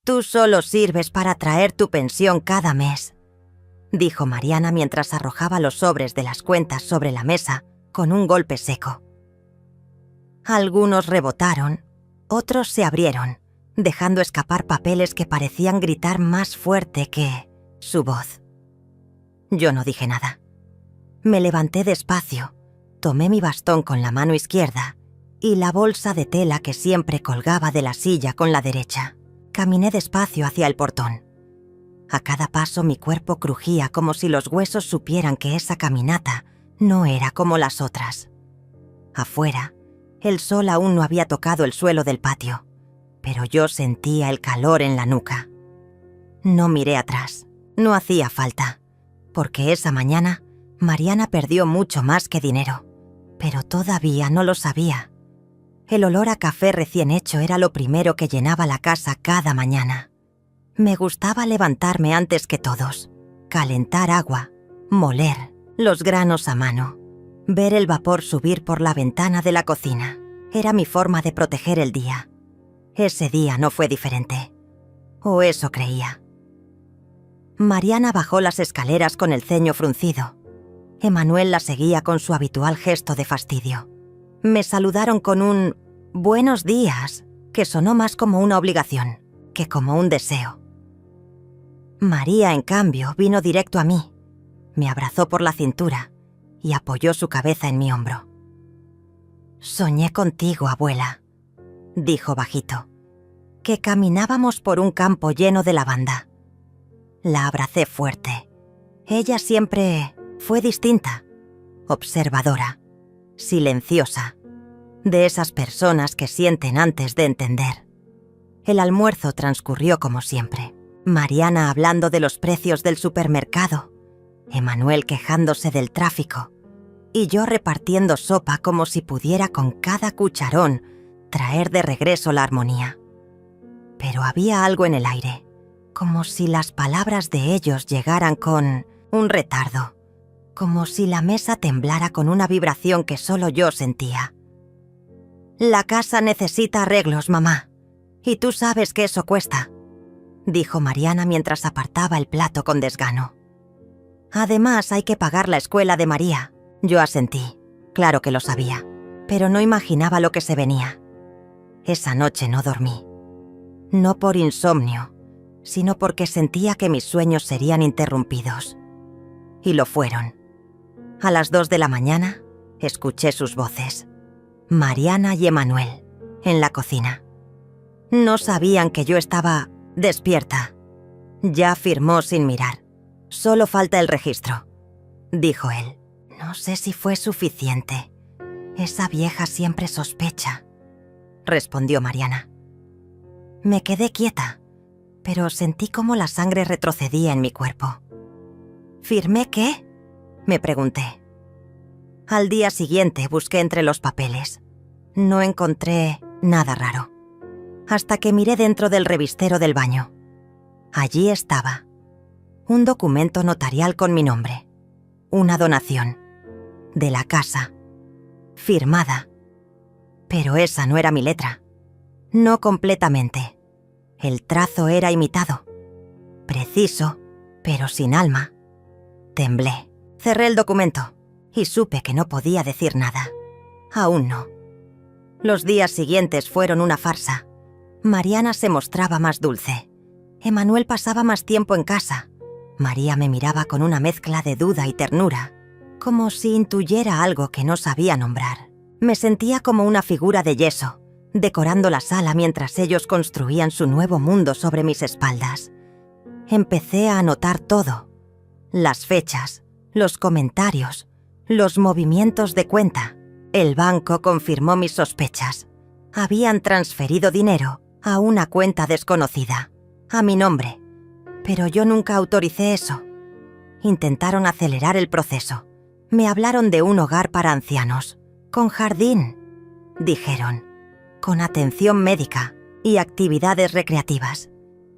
Tú solo sirves para traer tu pensión cada mes, dijo Mariana mientras arrojaba los sobres de las cuentas sobre la mesa con un golpe seco. Algunos rebotaron, otros se abrieron, dejando escapar papeles que parecían gritar más fuerte que su voz. Yo no dije nada. Me levanté despacio, tomé mi bastón con la mano izquierda y la bolsa de tela que siempre colgaba de la silla con la derecha. Caminé despacio hacia el portón. A cada paso mi cuerpo crujía como si los huesos supieran que esa caminata no era como las otras. Afuera, el sol aún no había tocado el suelo del patio, pero yo sentía el calor en la nuca. No miré atrás, no hacía falta, porque esa mañana Mariana perdió mucho más que dinero, pero todavía no lo sabía. El olor a café recién hecho era lo primero que llenaba la casa cada mañana. Me gustaba levantarme antes que todos, calentar agua, moler los granos a mano, ver el vapor subir por la ventana de la cocina. Era mi forma de proteger el día. Ese día no fue diferente. O eso creía. Mariana bajó las escaleras con el ceño fruncido. Emanuel la seguía con su habitual gesto de fastidio. Me saludaron con un «buenos días», que sonó más como una obligación que como un deseo. María, en cambio, vino directo a mí. Me abrazó por la cintura y apoyó su cabeza en mi hombro. «Soñé contigo, abuela», dijo bajito, «que caminábamos por un campo lleno de lavanda». La abracé fuerte. Ella siempre fue distinta, observadora, silenciosa, de esas personas que sienten antes de entender. El almuerzo transcurrió como siempre. Mariana hablando de los precios del supermercado, Emanuel quejándose del tráfico y yo repartiendo sopa como si pudiera con cada cucharón traer de regreso la armonía. Pero había algo en el aire, como si las palabras de ellos llegaran con un retardo, como si la mesa temblara con una vibración que solo yo sentía. «La casa necesita arreglos, mamá, y tú sabes que eso cuesta», dijo Mariana mientras apartaba el plato con desgano. «Además hay que pagar la escuela de María». Yo asentí, claro que lo sabía, pero no imaginaba lo que se venía. Esa noche no dormí. No por insomnio, sino porque sentía que mis sueños serían interrumpidos. Y lo fueron. A las 2 de la mañana, escuché sus voces. Mariana y Emanuel, en la cocina. No sabían que yo estaba despierta. «Ya firmó sin mirar. Solo falta el registro», dijo él. «No sé si fue suficiente. Esa vieja siempre sospecha», respondió Mariana. Me quedé quieta, pero sentí como la sangre retrocedía en mi cuerpo. «¿Firmé qué?», me pregunté. Al día siguiente busqué entre los papeles. No encontré nada raro, hasta que miré dentro del revistero del baño. Allí estaba un documento notarial con mi nombre, una donación, de la casa, firmada. Pero esa no era mi letra. No completamente. El trazo era imitado. Preciso, pero sin alma. Temblé. Cerré el documento y supe que no podía decir nada. Aún no. Los días siguientes fueron una farsa. Mariana se mostraba más dulce. Emanuel pasaba más tiempo en casa. María me miraba con una mezcla de duda y ternura, como si intuyera algo que no sabía nombrar. Me sentía como una figura de yeso, decorando la sala mientras ellos construían su nuevo mundo sobre mis espaldas. Empecé a anotar todo: las fechas, los comentarios, los movimientos de cuenta. El banco confirmó mis sospechas. Habían transferido dinero a una cuenta desconocida, a mi nombre, pero yo nunca autoricé eso. Intentaron acelerar el proceso. Me hablaron de un hogar para ancianos, con jardín, dijeron, con atención médica y actividades recreativas,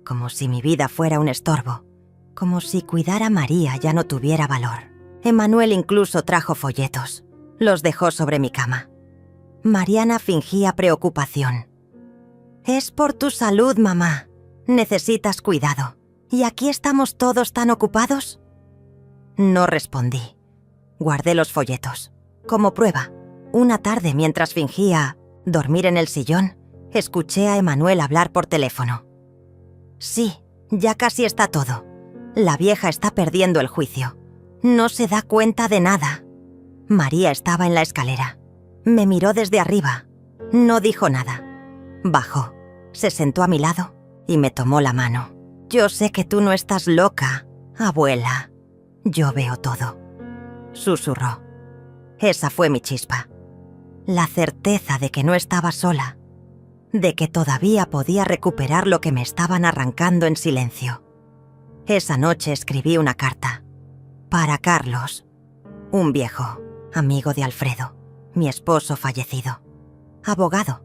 como si mi vida fuera un estorbo, como si cuidar a María ya no tuviera valor. Emanuel incluso trajo folletos, los dejó sobre mi cama. Mariana fingía preocupación. «Es por tu salud, mamá», Necesitas cuidado. ¿Y aquí estamos todos tan ocupados? No respondí. Guardé los folletos. Como prueba, una tarde mientras fingía dormir en el sillón, escuché a Emmanuel hablar por teléfono. Sí, ya casi está todo. La vieja está perdiendo el juicio. No se da cuenta de nada. María estaba en la escalera. Me miró desde arriba. No dijo nada. Bajó, se sentó a mi lado y me tomó la mano. Yo sé que tú no estás loca, abuela. Yo veo todo. Susurró. Esa fue mi chispa. La certeza de que no estaba sola, de que todavía podía recuperar lo que me estaban arrancando en silencio. Esa noche escribí una carta. Para Carlos, un viejo, amigo de Alfredo, mi esposo fallecido. Abogado,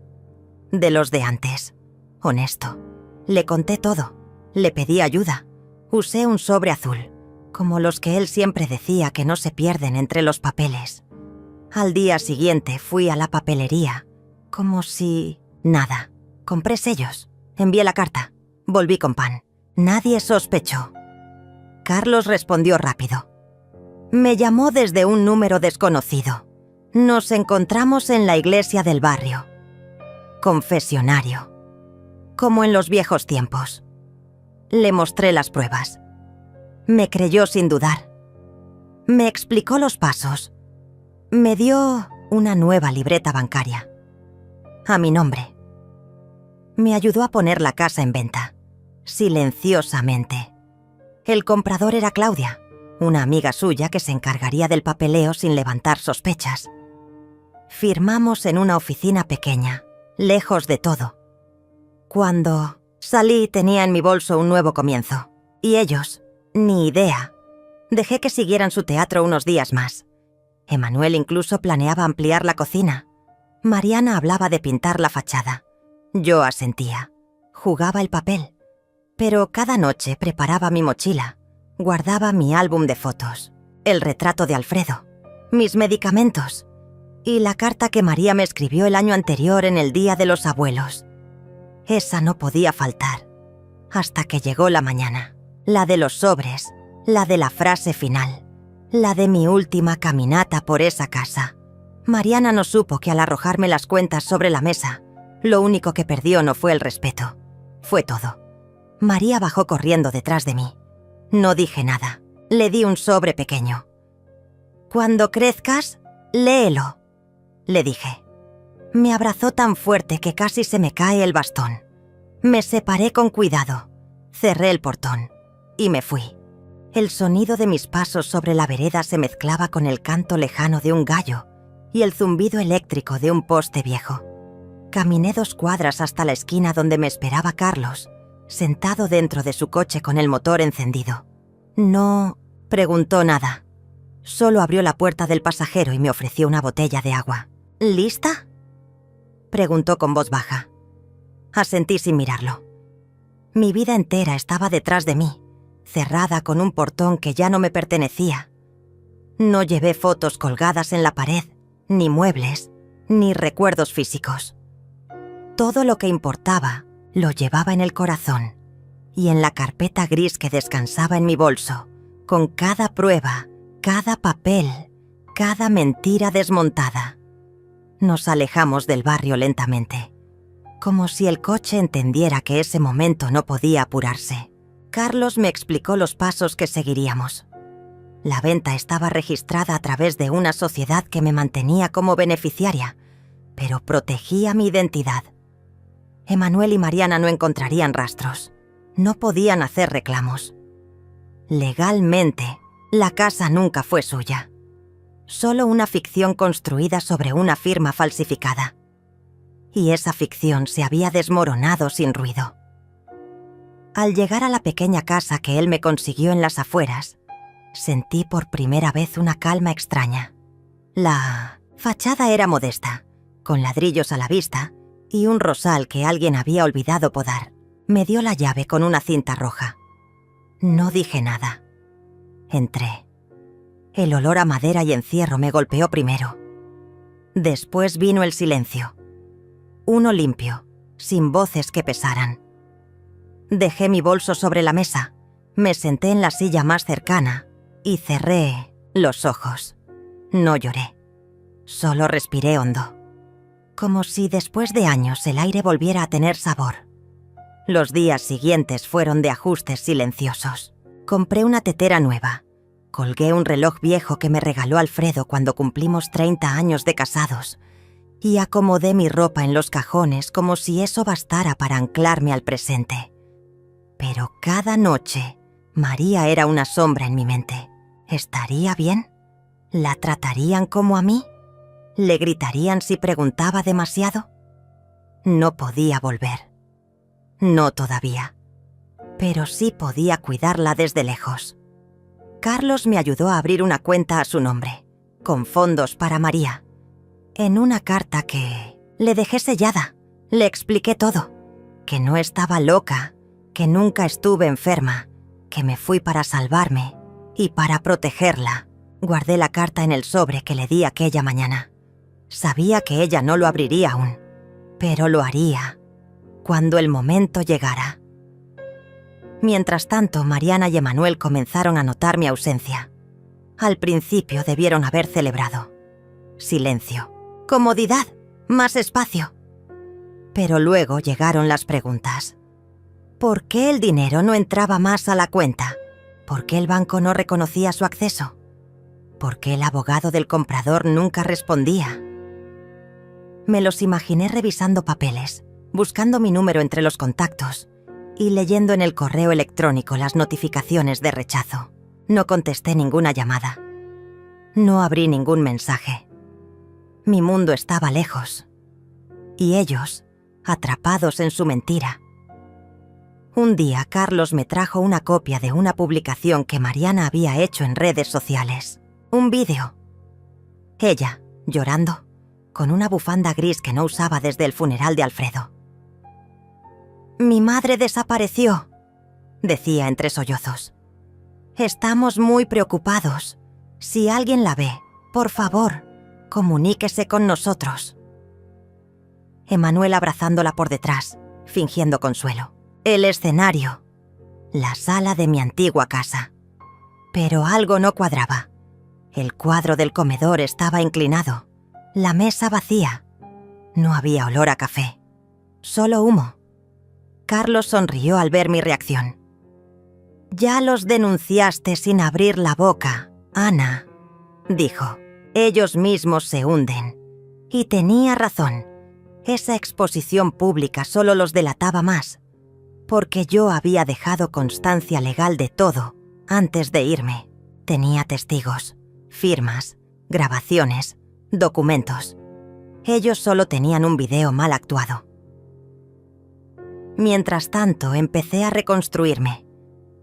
de los de antes, honesto. Le conté todo, le pedí ayuda. Usé un sobre azul, como los que él siempre decía que no se pierden entre los papeles. Al día siguiente fui a la papelería, como si... nada. Compré sellos, envié la carta, volví con pan. Nadie sospechó. Carlos respondió rápido. Me llamó desde un número desconocido. Nos encontramos en la iglesia del barrio. Confesionario. Como en los viejos tiempos. Le mostré las pruebas. Me creyó sin dudar. Me explicó los pasos. Me dio una nueva libreta bancaria. A mi nombre. Me ayudó a poner la casa en venta. Silenciosamente. El comprador era Claudia, una amiga suya que se encargaría del papeleo sin levantar sospechas. Firmamos en una oficina pequeña, lejos de todo. Cuando salí tenía en mi bolso un nuevo comienzo. Y ellos, ni idea. Dejé que siguieran su teatro unos días más. Emmanuel incluso planeaba ampliar la cocina. Mariana hablaba de pintar la fachada. Yo asentía. Jugaba el papel. Pero cada noche preparaba mi mochila. Guardaba mi álbum de fotos, el retrato de Alfredo, mis medicamentos y la carta que María me escribió el año anterior en el Día de los Abuelos. Esa no podía faltar. Hasta que llegó la mañana. La de los sobres, la de la frase final, la de mi última caminata por esa casa. Mariana no supo que al arrojarme las cuentas sobre la mesa, lo único que perdió no fue el respeto, fue todo. María bajó corriendo detrás de mí. No dije nada. Le di un sobre pequeño. Cuando crezcas, léelo, le dije. Me abrazó tan fuerte que casi se me cae el bastón. Me separé con cuidado, cerré el portón y me fui. El sonido de mis pasos sobre la vereda se mezclaba con el canto lejano de un gallo y el zumbido eléctrico de un poste viejo. Caminé 2 cuadras hasta la esquina donde me esperaba Carlos, sentado dentro de su coche con el motor encendido. No preguntó nada. Solo abrió la puerta del pasajero y me ofreció una botella de agua. ¿Lista?, preguntó con voz baja. Asentí sin mirarlo. Mi vida entera estaba detrás de mí, cerrada con un portón que ya no me pertenecía. No llevé fotos colgadas en la pared, ni muebles, ni recuerdos físicos. Todo lo que importaba lo llevaba en el corazón y en la carpeta gris que descansaba en mi bolso, con cada prueba, cada papel, cada mentira desmontada. Nos alejamos del barrio lentamente, como si el coche entendiera que ese momento no podía apurarse. Carlos me explicó los pasos que seguiríamos. La venta estaba registrada a través de una sociedad que me mantenía como beneficiaria, pero protegía mi identidad. Emmanuel y Mariana no encontrarían rastros. No podían hacer reclamos. Legalmente, la casa nunca fue suya. Solo una ficción construida sobre una firma falsificada. Y esa ficción se había desmoronado sin ruido. Al llegar a la pequeña casa que él me consiguió en las afueras, sentí por primera vez una calma extraña. La fachada era modesta, con ladrillos a la vista y un rosal que alguien había olvidado podar. Me dio la llave con una cinta roja. No dije nada. Entré. El olor a madera y encierro me golpeó primero. Después vino el silencio. Uno limpio, sin voces que pesaran. Dejé mi bolso sobre la mesa, me senté en la silla más cercana y cerré los ojos. No lloré, solo respiré hondo, como si después de años el aire volviera a tener sabor. Los días siguientes fueron de ajustes silenciosos. Compré una tetera nueva, colgué un reloj viejo que me regaló Alfredo cuando cumplimos 30 años de casados y acomodé mi ropa en los cajones como si eso bastara para anclarme al presente. Pero cada noche, María era una sombra en mi mente. ¿Estaría bien? ¿La tratarían como a mí? ¿Le gritarían si preguntaba demasiado? No podía volver. No todavía. Pero sí podía cuidarla desde lejos. Carlos me ayudó a abrir una cuenta a su nombre, con fondos para María. En una carta que le dejé sellada, le expliqué todo, que no estaba loca, que nunca estuve enferma, que me fui para salvarme y para protegerla. Guardé la carta en el sobre que le di aquella mañana. Sabía que ella no lo abriría aún, pero lo haría cuando el momento llegara. Mientras tanto, Mariana y Emanuel comenzaron a notar mi ausencia. Al principio debieron haber celebrado. Silencio. Comodidad. Más espacio. Pero luego llegaron las preguntas. ¿Por qué el dinero no entraba más a la cuenta? ¿Por qué el banco no reconocía su acceso? ¿Por qué el abogado del comprador nunca respondía? Me los imaginé revisando papeles, buscando mi número entre los contactos y leyendo en el correo electrónico las notificaciones de rechazo. No contesté ninguna llamada. No abrí ningún mensaje. Mi mundo estaba lejos. Y ellos, atrapados en su mentira. Un día, Carlos me trajo una copia de una publicación que Mariana había hecho en redes sociales. Un vídeo. Ella, llorando, con una bufanda gris que no usaba desde el funeral de Alfredo. «Mi madre desapareció», decía entre sollozos. «Estamos muy preocupados. Si alguien la ve, por favor, comuníquese con nosotros». Emanuel abrazándola por detrás, fingiendo consuelo. El escenario. La sala de mi antigua casa. Pero algo no cuadraba. El cuadro del comedor estaba inclinado. La mesa vacía. No había olor a café. Solo humo. Carlos sonrió al ver mi reacción. «Ya los denunciaste sin abrir la boca, Ana», dijo. «Ellos mismos se hunden». Y tenía razón. Esa exposición pública solo los delataba más, porque yo había dejado constancia legal de todo antes de irme. Tenía testigos, firmas, grabaciones, documentos. Ellos solo tenían un video mal actuado. Mientras tanto, empecé a reconstruirme.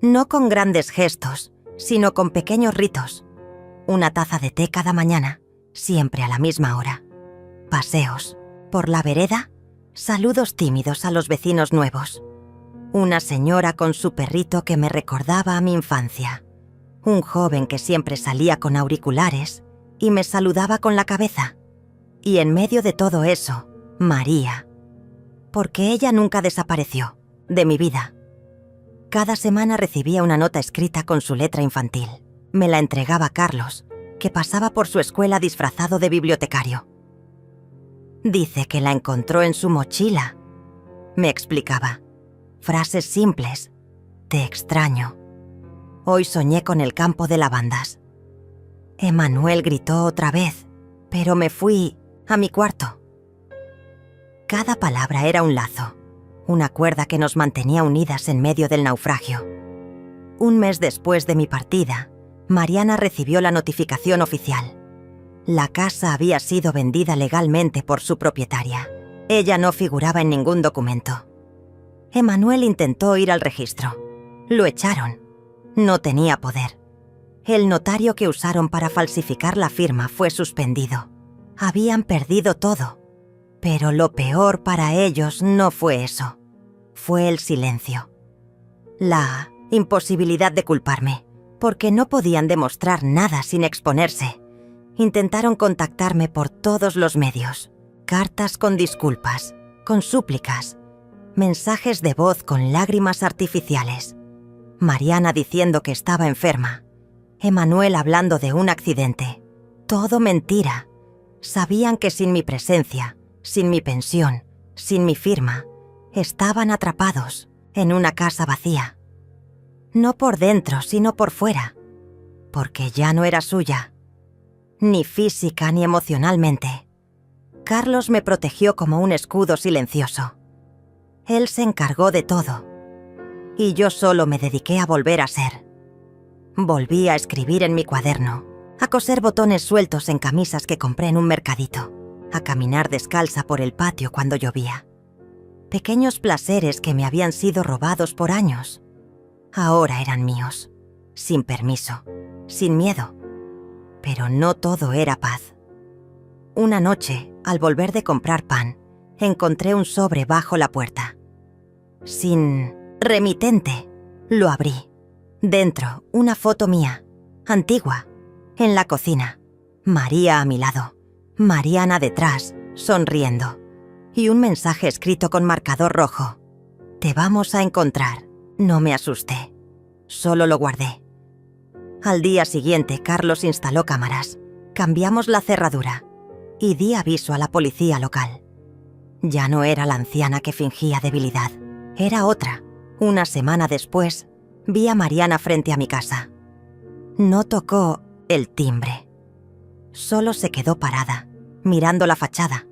No con grandes gestos, sino con pequeños ritos. Una taza de té cada mañana, siempre a la misma hora. Paseos. Por la vereda, saludos tímidos a los vecinos nuevos. Una señora con su perrito que me recordaba a mi infancia. Un joven que siempre salía con auriculares y me saludaba con la cabeza. Y en medio de todo eso, María. Porque ella nunca desapareció, de mi vida. Cada semana recibía una nota escrita con su letra infantil. Me la entregaba Carlos, que pasaba por su escuela disfrazado de bibliotecario. Dice que la encontró en su mochila. Me explicaba. Frases simples. Te extraño. Hoy soñé con el campo de lavandas. Emanuel gritó otra vez, pero me fui a mi cuarto. Cada palabra era un lazo, una cuerda que nos mantenía unidas en medio del naufragio. Un mes después de mi partida, Mariana recibió la notificación oficial. La casa había sido vendida legalmente por su propietaria. Ella no figuraba en ningún documento. Emanuel intentó ir al registro. Lo echaron. No tenía poder. El notario que usaron para falsificar la firma fue suspendido. Habían perdido todo. Pero lo peor para ellos no fue eso. Fue el silencio. La imposibilidad de culparme, porque no podían demostrar nada sin exponerse. Intentaron contactarme por todos los medios. Cartas con disculpas, con súplicas. Mensajes de voz con lágrimas artificiales. Mariana diciendo que estaba enferma. Emanuel hablando de un accidente. Todo mentira. Sabían que sin mi presencia, sin mi pensión, sin mi firma, estaban atrapados en una casa vacía. No por dentro, sino por fuera. Porque ya no era suya. Ni física ni emocionalmente. Carlos me protegió como un escudo silencioso. Él se encargó de todo. Y yo solo me dediqué a volver a ser. Volví a escribir en mi cuaderno, a coser botones sueltos en camisas que compré en un mercadito, a caminar descalza por el patio cuando llovía. Pequeños placeres que me habían sido robados por años. Ahora eran míos, sin permiso, sin miedo. Pero no todo era paz. Una noche, al volver de comprar pan, encontré un sobre bajo la puerta. Sin remitente, lo abrí. Dentro, una foto mía, antigua, en la cocina. María a mi lado, Mariana detrás, sonriendo. Y un mensaje escrito con marcador rojo. Te vamos a encontrar. No me asusté. Solo lo guardé. Al día siguiente, Carlos instaló cámaras. Cambiamos la cerradura. Y di aviso a la policía local. Ya no era la anciana que fingía debilidad. Era otra. Una semana después, vi a Mariana frente a mi casa. No tocó el timbre. Solo se quedó parada, mirando la fachada,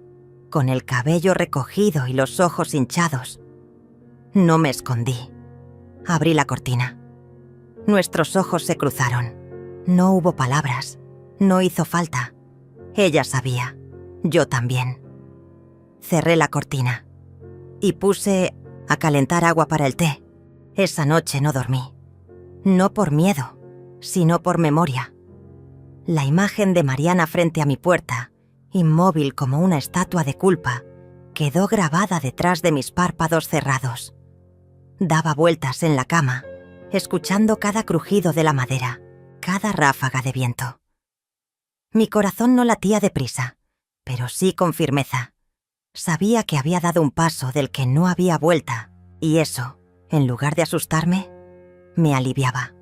con el cabello recogido y los ojos hinchados. No me escondí. Abrí la cortina. Nuestros ojos se cruzaron. No hubo palabras. No hizo falta. Ella sabía. Yo también. Cerré la cortina y puse a calentar agua para el té. Esa noche no dormí. No por miedo, sino por memoria. La imagen de Mariana frente a mi puerta, inmóvil como una estatua de culpa, quedó grabada detrás de mis párpados cerrados. Daba vueltas en la cama, escuchando cada crujido de la madera, cada ráfaga de viento. Mi corazón no latía deprisa, pero sí con firmeza. Sabía que había dado un paso del que no había vuelta, y eso, en lugar de asustarme, me aliviaba.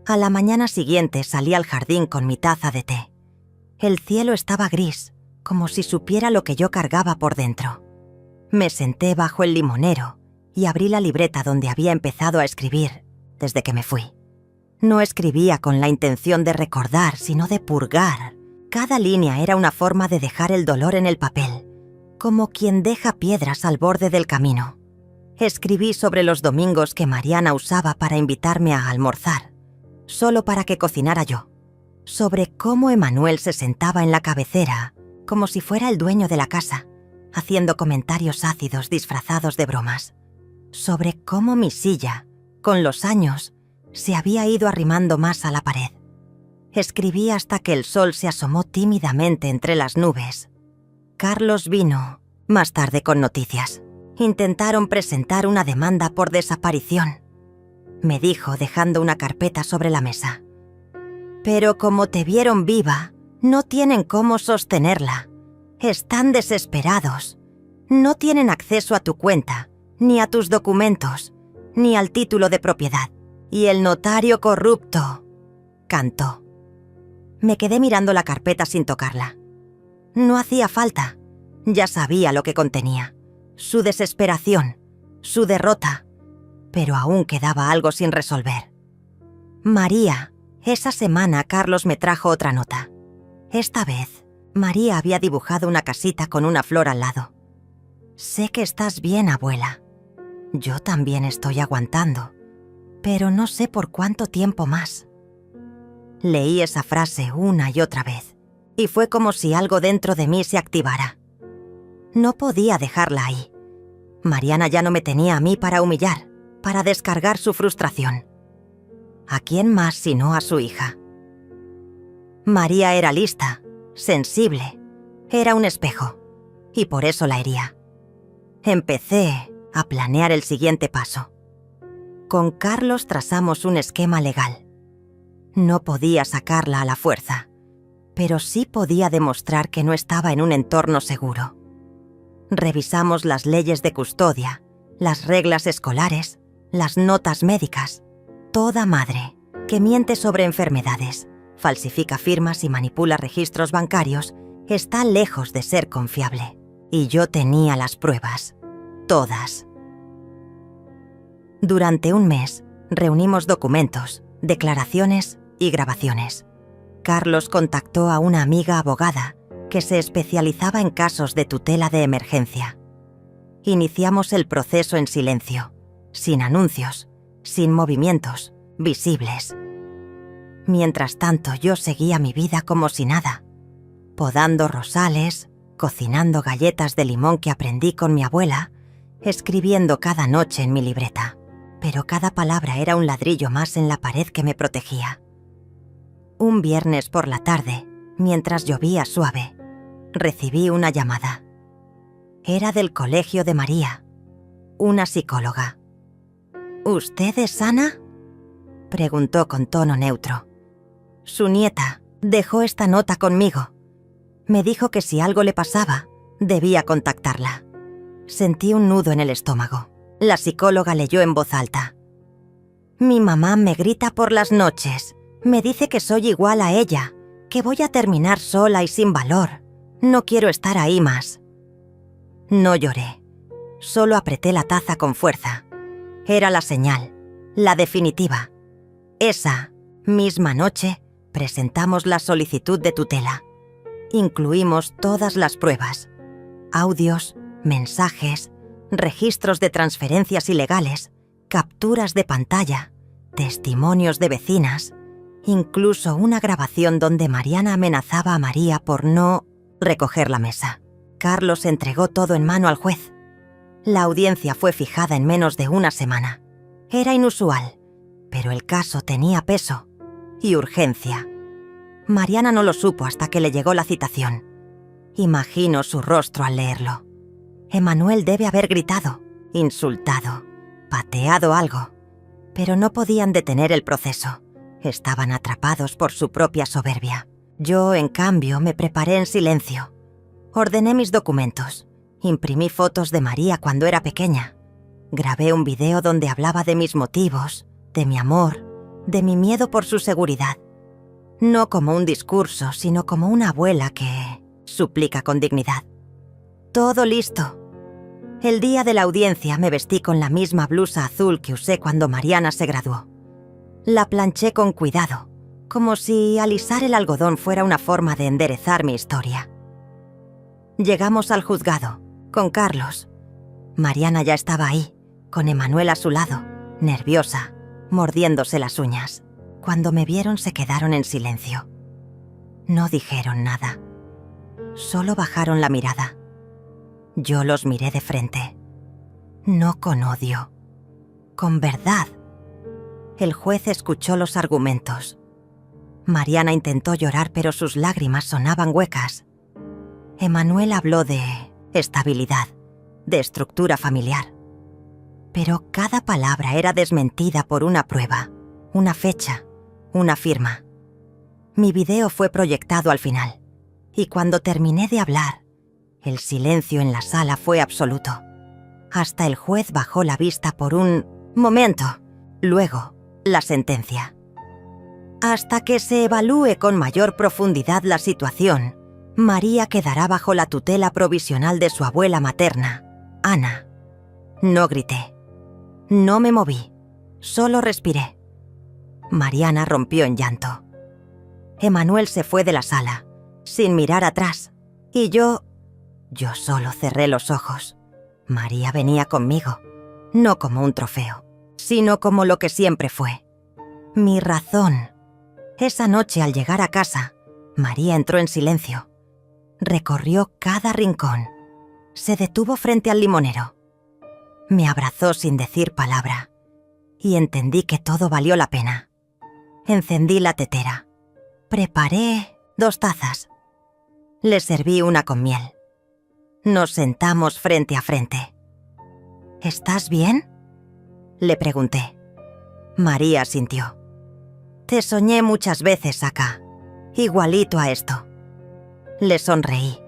A la mañana siguiente salí al jardín con mi taza de té. El cielo estaba gris, como si supiera lo que yo cargaba por dentro. Me senté bajo el limonero y abrí la libreta donde había empezado a escribir desde que me fui. No escribía con la intención de recordar, sino de purgar. Cada línea era una forma de dejar el dolor en el papel, como quien deja piedras al borde del camino. Escribí sobre los domingos que Mariana usaba para invitarme a almorzar, solo para que cocinara yo. Sobre cómo Emanuel se sentaba en la cabecera, como si fuera el dueño de la casa, haciendo comentarios ácidos disfrazados de bromas. Sobre cómo mi silla, con los años, se había ido arrimando más a la pared. Escribí hasta que el sol se asomó tímidamente entre las nubes. Carlos vino más tarde con noticias. Intentaron presentar una demanda por desaparición. Me dijo dejando una carpeta sobre la mesa. Pero como te vieron viva, no tienen cómo sostenerla. Están desesperados. No tienen acceso a tu cuenta, ni a tus documentos, ni al título de propiedad. Y el notario corrupto, cantó. Me quedé mirando la carpeta sin tocarla. No hacía falta. Ya sabía lo que contenía. Su desesperación, su derrota. Pero aún quedaba algo sin resolver. María. Esa semana Carlos me trajo otra nota. Esta vez, María había dibujado una casita con una flor al lado. Sé que estás bien, abuela. Yo también estoy aguantando, pero no sé por cuánto tiempo más. Leí esa frase una y otra vez, y fue como si algo dentro de mí se activara. No podía dejarla ahí. Mariana ya no me tenía a mí para humillar, para descargar su frustración. ¿A quién más sino a su hija? María era lista, sensible, era un espejo, y por eso la hería. Empecé a planear el siguiente paso. Con Carlos trazamos un esquema legal. No podía sacarla a la fuerza, pero sí podía demostrar que no estaba en un entorno seguro. Revisamos las leyes de custodia, las reglas escolares, las notas médicas. Toda madre que miente sobre enfermedades, falsifica firmas y manipula registros bancarios está lejos de ser confiable. Y yo tenía las pruebas. Todas. Durante un mes, reunimos documentos, declaraciones y grabaciones. Carlos contactó a una amiga abogada que se especializaba en casos de tutela de emergencia. Iniciamos el proceso en silencio, sin anuncios, sin movimientos visibles. Mientras tanto, yo seguía mi vida como si nada, podando rosales, cocinando galletas de limón que aprendí con mi abuela, escribiendo cada noche en mi libreta. Pero cada palabra era un ladrillo más en la pared que me protegía. Un viernes por la tarde, mientras llovía suave, recibí una llamada. Era del colegio de María, una psicóloga. ¿Usted es Ana?, preguntó con tono neutro. Su nieta dejó esta nota conmigo. Me dijo que si algo le pasaba, debía contactarla. Sentí un nudo en el estómago. La psicóloga leyó en voz alta. Mi mamá me grita por las noches. Me dice que soy igual a ella, que voy a terminar sola y sin valor. No quiero estar ahí más. No lloré. Solo apreté la taza con fuerza. Era la señal, la definitiva. Esa misma noche presentamos la solicitud de tutela. Incluimos todas las pruebas, audios, mensajes, registros de transferencias ilegales, capturas de pantalla, testimonios de vecinas, incluso una grabación donde Mariana amenazaba a María por no recoger la mesa. Carlos entregó todo en mano al juez. La audiencia fue fijada en menos de una semana. Era inusual, pero el caso tenía peso y urgencia. Mariana no lo supo hasta que le llegó la citación. Imagino su rostro al leerlo. Emanuel debe haber gritado, insultado, pateado algo, pero no podían detener el proceso. Estaban atrapados por su propia soberbia. Yo, en cambio, me preparé en silencio. Ordené mis documentos, imprimí fotos de María cuando era pequeña, grabé un video donde hablaba de mis motivos, de mi amor, de mi miedo por su seguridad. No como un discurso, sino como una abuela que suplica con dignidad. Todo listo. El día de la audiencia me vestí con la misma blusa azul que usé cuando Mariana se graduó. La planché con cuidado, como si alisar el algodón fuera una forma de enderezar mi historia. Llegamos al juzgado, con Carlos. Mariana ya estaba ahí, con Emanuel a su lado, nerviosa, mordiéndose las uñas. Cuando me vieron se quedaron en silencio. No dijeron nada. Solo bajaron la mirada. Yo los miré de frente. No con odio, con verdad. El juez escuchó los argumentos. Mariana intentó llorar, pero sus lágrimas sonaban huecas. Emanuel habló de estabilidad, de estructura familiar. Pero cada palabra era desmentida por una prueba, una fecha, una firma. Mi video fue proyectado al final, y cuando terminé de hablar, el silencio en la sala fue absoluto. Hasta el juez bajó la vista por un momento. Luego, la sentencia. Hasta que se evalúe con mayor profundidad la situación, María quedará bajo la tutela provisional de su abuela materna, Ana. No grité. No me moví. Solo respiré. Mariana rompió en llanto. Emanuel se fue de la sala, sin mirar atrás, y yo solo cerré los ojos. María venía conmigo, no como un trofeo, sino como lo que siempre fue. Mi razón. Esa noche, al llegar a casa, María entró en silencio. Recorrió cada rincón. Se detuvo frente al limonero. Me abrazó sin decir palabra, y entendí que todo valió la pena. Encendí la tetera. Preparé 2 tazas. Le serví una con miel. Nos sentamos frente a frente. ¿Estás bien?, le pregunté. María asintió. Te soñé muchas veces acá, igualito a esto. Le sonreí,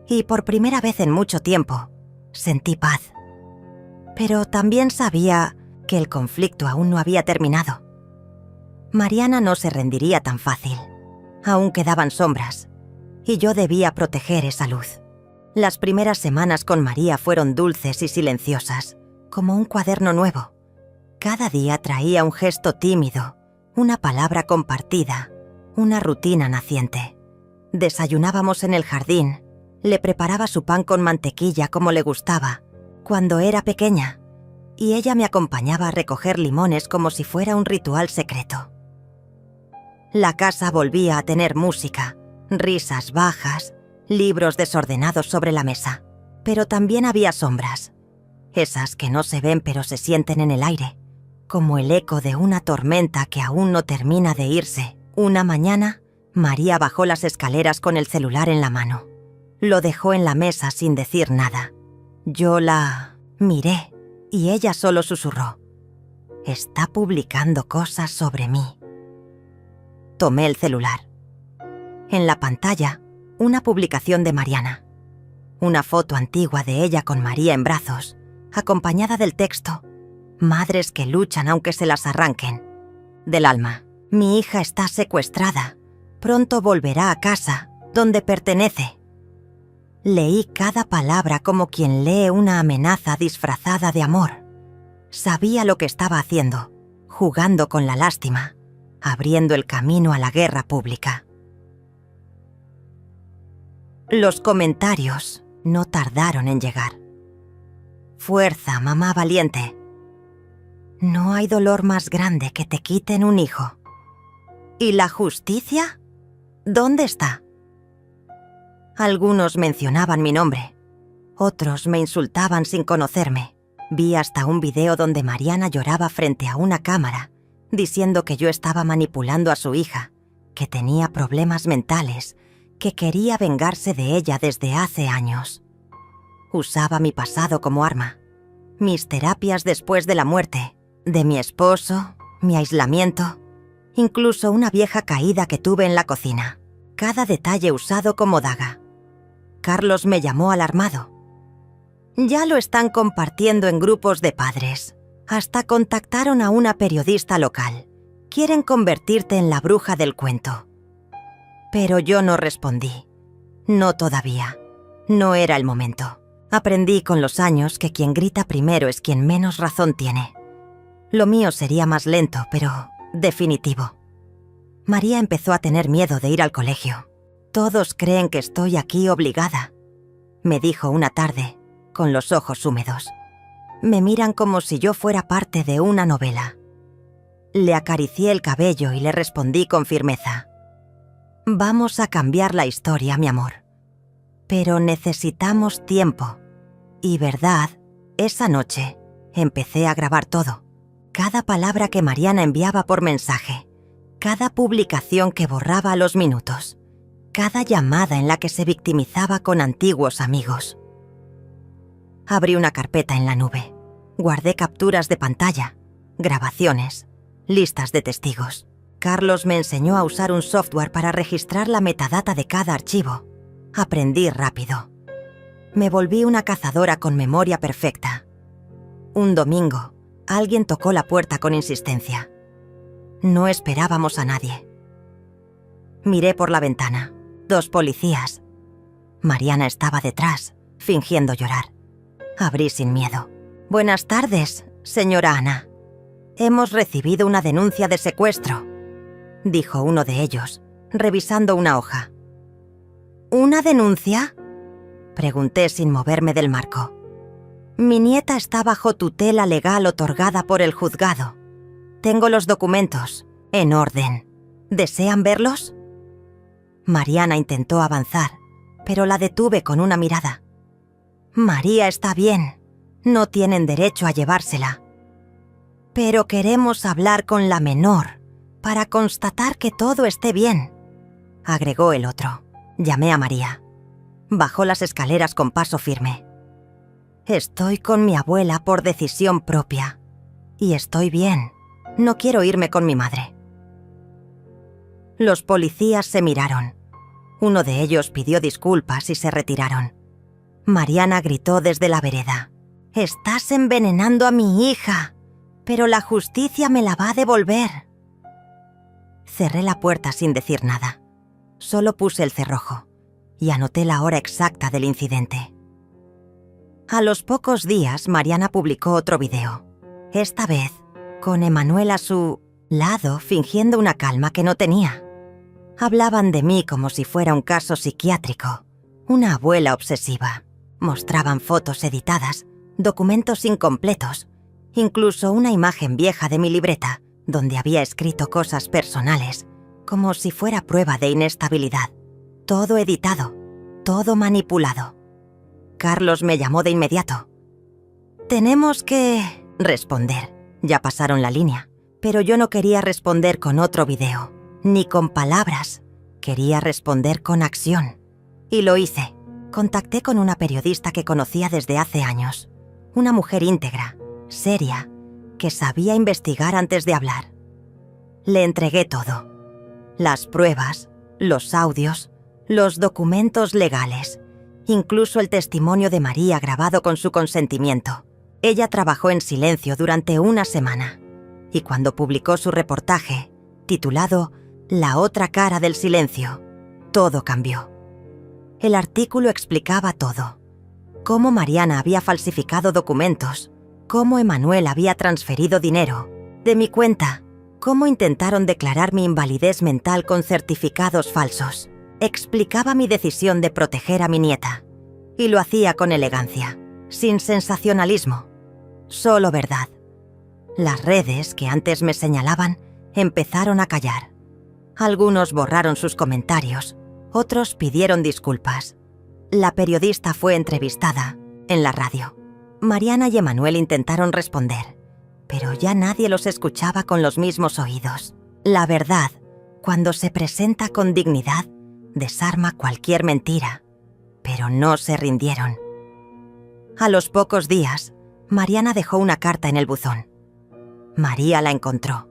y por primera vez en mucho tiempo, Sentí paz. Pero también sabía que el conflicto aún no había terminado. Mariana no se rendiría tan fácil. Aún quedaban sombras, y yo debía proteger esa luz. Las primeras semanas con María fueron dulces y silenciosas, como un cuaderno nuevo. Cada día traía un gesto tímido, una palabra compartida, una rutina naciente. Desayunábamos en el jardín. Le preparaba su pan con mantequilla como le gustaba, cuando era pequeña, y ella me acompañaba a recoger limones como si fuera un ritual secreto. La casa volvía a tener música, risas bajas, libros desordenados sobre la mesa, pero también había sombras, esas que no se ven pero se sienten en el aire, como el eco de una tormenta que aún no termina de irse. Una mañana, María bajó las escaleras con el celular en la mano. Lo dejó en la mesa sin decir nada. Yo la miré y ella solo susurró: «Está publicando cosas sobre mí». Tomé el celular. En la pantalla, una publicación de Mariana. Una foto antigua de ella con María en brazos, acompañada del texto: «Madres que luchan aunque se las arranquen». Del alma: «Mi hija está secuestrada. Pronto volverá a casa, donde pertenece». Leí cada palabra como quien lee una amenaza disfrazada de amor. Sabía lo que estaba haciendo, jugando con la lástima, abriendo el camino a la guerra pública. Los comentarios no tardaron en llegar. «Fuerza, mamá valiente. No hay dolor más grande que te quiten un hijo. ¿Y la justicia? ¿Dónde está?». Algunos mencionaban mi nombre, otros me insultaban sin conocerme. Vi hasta un video donde Mariana lloraba frente a una cámara, diciendo que yo estaba manipulando a su hija, que tenía problemas mentales, que quería vengarse de ella desde hace años. Usaba mi pasado como arma, mis terapias después de la muerte, de mi esposo, mi aislamiento, incluso una vieja caída que tuve en la cocina. Cada detalle usado como daga. Carlos me llamó alarmado. «Ya lo están compartiendo en grupos de padres. Hasta contactaron a una periodista local. Quieren convertirte en la bruja del cuento». Pero yo no respondí. No todavía. No era el momento. Aprendí con los años que quien grita primero es quien menos razón tiene. Lo mío sería más lento, pero definitivo. María empezó a tener miedo de ir al colegio. «Todos creen que estoy aquí obligada», me dijo una tarde, con los ojos húmedos. «Me miran como si yo fuera parte de una novela». Le acaricié el cabello y le respondí con firmeza: «Vamos a cambiar la historia, mi amor. Pero necesitamos tiempo». Y verdad, esa noche empecé a grabar todo. Cada palabra que Mariana enviaba por mensaje, cada publicación que borraba a los minutos, cada llamada en la que se victimizaba con antiguos amigos. Abrí una carpeta en la nube. Guardé capturas de pantalla, grabaciones, listas de testigos. Carlos me enseñó a usar un software para registrar la metadata de cada archivo. Aprendí rápido. Me volví una cazadora con memoria perfecta. Un domingo, alguien tocó la puerta con insistencia. No esperábamos a nadie. Miré por la ventana. 2 policías. Mariana estaba detrás, fingiendo llorar. Abrí sin miedo. «Buenas tardes, señora Ana. Hemos recibido una denuncia de secuestro», dijo uno de ellos, revisando una hoja. «¿Una denuncia?», pregunté sin moverme del marco. «Mi nieta está bajo tutela legal otorgada por el juzgado. Tengo los documentos, en orden. ¿Desean verlos?». Mariana intentó avanzar, pero la detuve con una mirada. «María está bien. No tienen derecho a llevársela. Pero queremos hablar con la menor para constatar que todo esté bien», agregó el otro. Llamé a María. Bajó las escaleras con paso firme. «Estoy con mi abuela por decisión propia. Y estoy bien. No quiero irme con mi madre». Los policías se miraron. Uno de ellos pidió disculpas y se retiraron. Mariana gritó desde la vereda. «Estás envenenando a mi hija, pero la justicia me la va a devolver». Cerré la puerta sin decir nada. Solo puse el cerrojo y anoté la hora exacta del incidente. A los pocos días, Mariana publicó otro video. Esta vez, con Emanuel a su lado, fingiendo una calma que no tenía. Hablaban de mí como si fuera un caso psiquiátrico, una abuela obsesiva. Mostraban fotos editadas, documentos incompletos, incluso una imagen vieja de mi libreta, donde había escrito cosas personales, como si fuera prueba de inestabilidad. Todo editado, todo manipulado. Carlos me llamó de inmediato. «Tenemos que responder». Ya pasaron la línea, pero yo no quería responder con otro video, ni con palabras. Quería responder con acción. Y lo hice. Contacté con una periodista que conocía desde hace años. Una mujer íntegra, seria, que sabía investigar antes de hablar. Le entregué todo. Las pruebas, los audios, los documentos legales, incluso el testimonio de María grabado con su consentimiento. Ella trabajó en silencio durante una semana, y cuando publicó su reportaje, titulado «La otra cara del silencio», todo cambió. El artículo explicaba todo. Cómo Mariana había falsificado documentos, cómo Emanuel había transferido dinero de mi cuenta, cómo intentaron declarar mi invalidez mental con certificados falsos. Explicaba mi decisión de proteger a mi nieta, y lo hacía con elegancia, sin sensacionalismo, solo verdad. Las redes que antes me señalaban empezaron a callar. Algunos borraron sus comentarios, otros pidieron disculpas. La periodista fue entrevistada en la radio. Mariana y Emanuel intentaron responder, pero ya nadie los escuchaba con los mismos oídos. La verdad, cuando se presenta con dignidad, desarma cualquier mentira, pero no se rindieron. A los pocos días, Mariana dejó una carta en el buzón. María la encontró.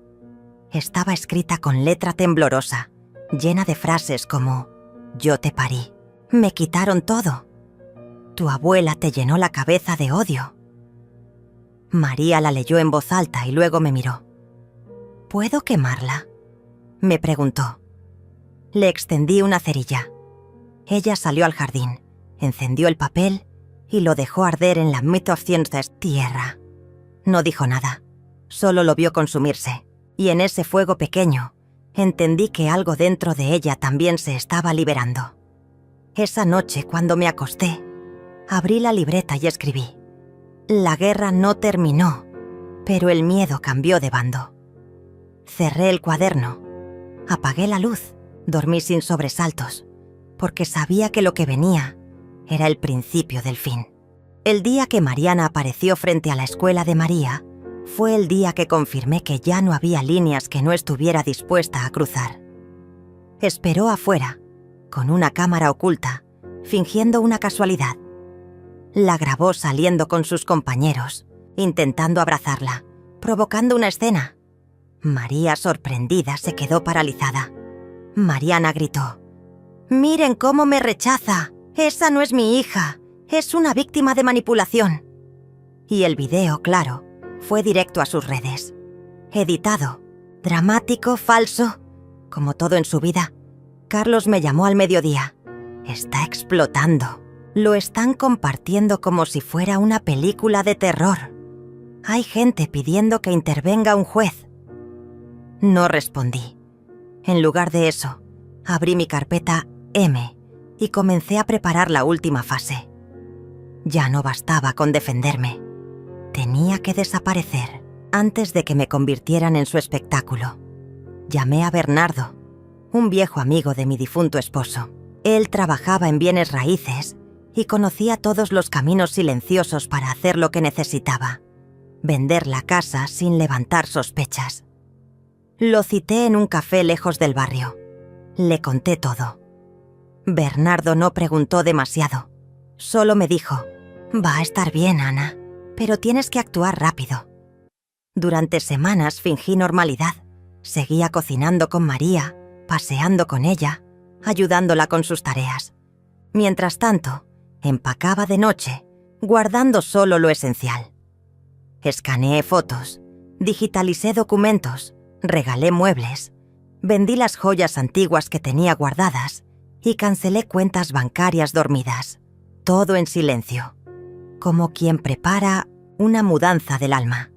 Estaba escrita con letra temblorosa, llena de frases como «Yo te parí, me quitaron todo, tu abuela te llenó la cabeza de odio». María la leyó en voz alta y luego me miró. «¿Puedo quemarla?», me preguntó. Le extendí una cerilla. Ella salió al jardín, encendió el papel y lo dejó arder en la tierra. No dijo nada, solo lo vio consumirse, y en ese fuego pequeño entendí que algo dentro de ella también se estaba liberando. Esa noche, cuando me acosté, abrí la libreta y escribí: «La guerra no terminó, pero el miedo cambió de bando». Cerré el cuaderno, apagué la luz, dormí sin sobresaltos, porque sabía que lo que venía era el principio del fin. El día que Mariana apareció frente a la escuela de María, fue el día que confirmé que ya no había líneas que no estuviera dispuesta a cruzar. Esperó afuera, con una cámara oculta, fingiendo una casualidad. La grabó saliendo con sus compañeros, intentando abrazarla, provocando una escena. María, sorprendida, se quedó paralizada. Mariana gritó: «¡Miren cómo me rechaza! Esa no es mi hija, es una víctima de manipulación». Y el video, claro, fue directo a sus redes. Editado, dramático, falso, como todo en su vida. Carlos me llamó al mediodía. «Está explotando. Lo están compartiendo como si fuera una película de terror. Hay gente pidiendo que intervenga un juez». No respondí. En lugar de eso, abrí mi carpeta M y comencé a preparar la última fase. Ya no bastaba con defenderme. Tenía que desaparecer antes de que me convirtieran en su espectáculo. Llamé a Bernardo, un viejo amigo de mi difunto esposo. Él trabajaba en bienes raíces y conocía todos los caminos silenciosos para hacer lo que necesitaba: vender la casa sin levantar sospechas. Lo cité en un café lejos del barrio. Le conté todo. Bernardo no preguntó demasiado. Solo me dijo: «Va a estar bien, Ana, pero tienes que actuar rápido». Durante semanas fingí normalidad. Seguía cocinando con María, paseando con ella, ayudándola con sus tareas. Mientras tanto, Empacaba de noche, guardando solo lo esencial. Escaneé fotos, digitalicé documentos, regalé muebles, vendí las joyas antiguas que tenía guardadas y cancelé cuentas bancarias dormidas. Todo en silencio, como quien prepara una mudanza del alma.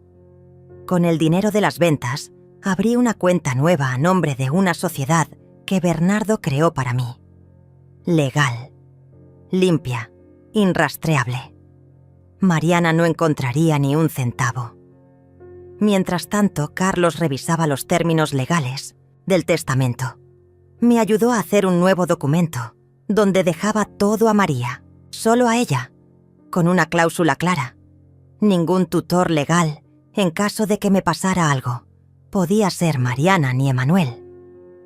Con el dinero de las ventas, abrí una cuenta nueva a nombre de una sociedad que Bernardo creó para mí. Legal, limpia, irrastreable. Mariana no encontraría ni un centavo. Mientras tanto, Carlos revisaba los términos legales del testamento. Me ayudó a hacer un nuevo documento, donde dejaba todo a María, solo a ella, con una cláusula clara. Ningún tutor legal, en caso de que me pasara algo, podía ser Mariana ni Emanuel.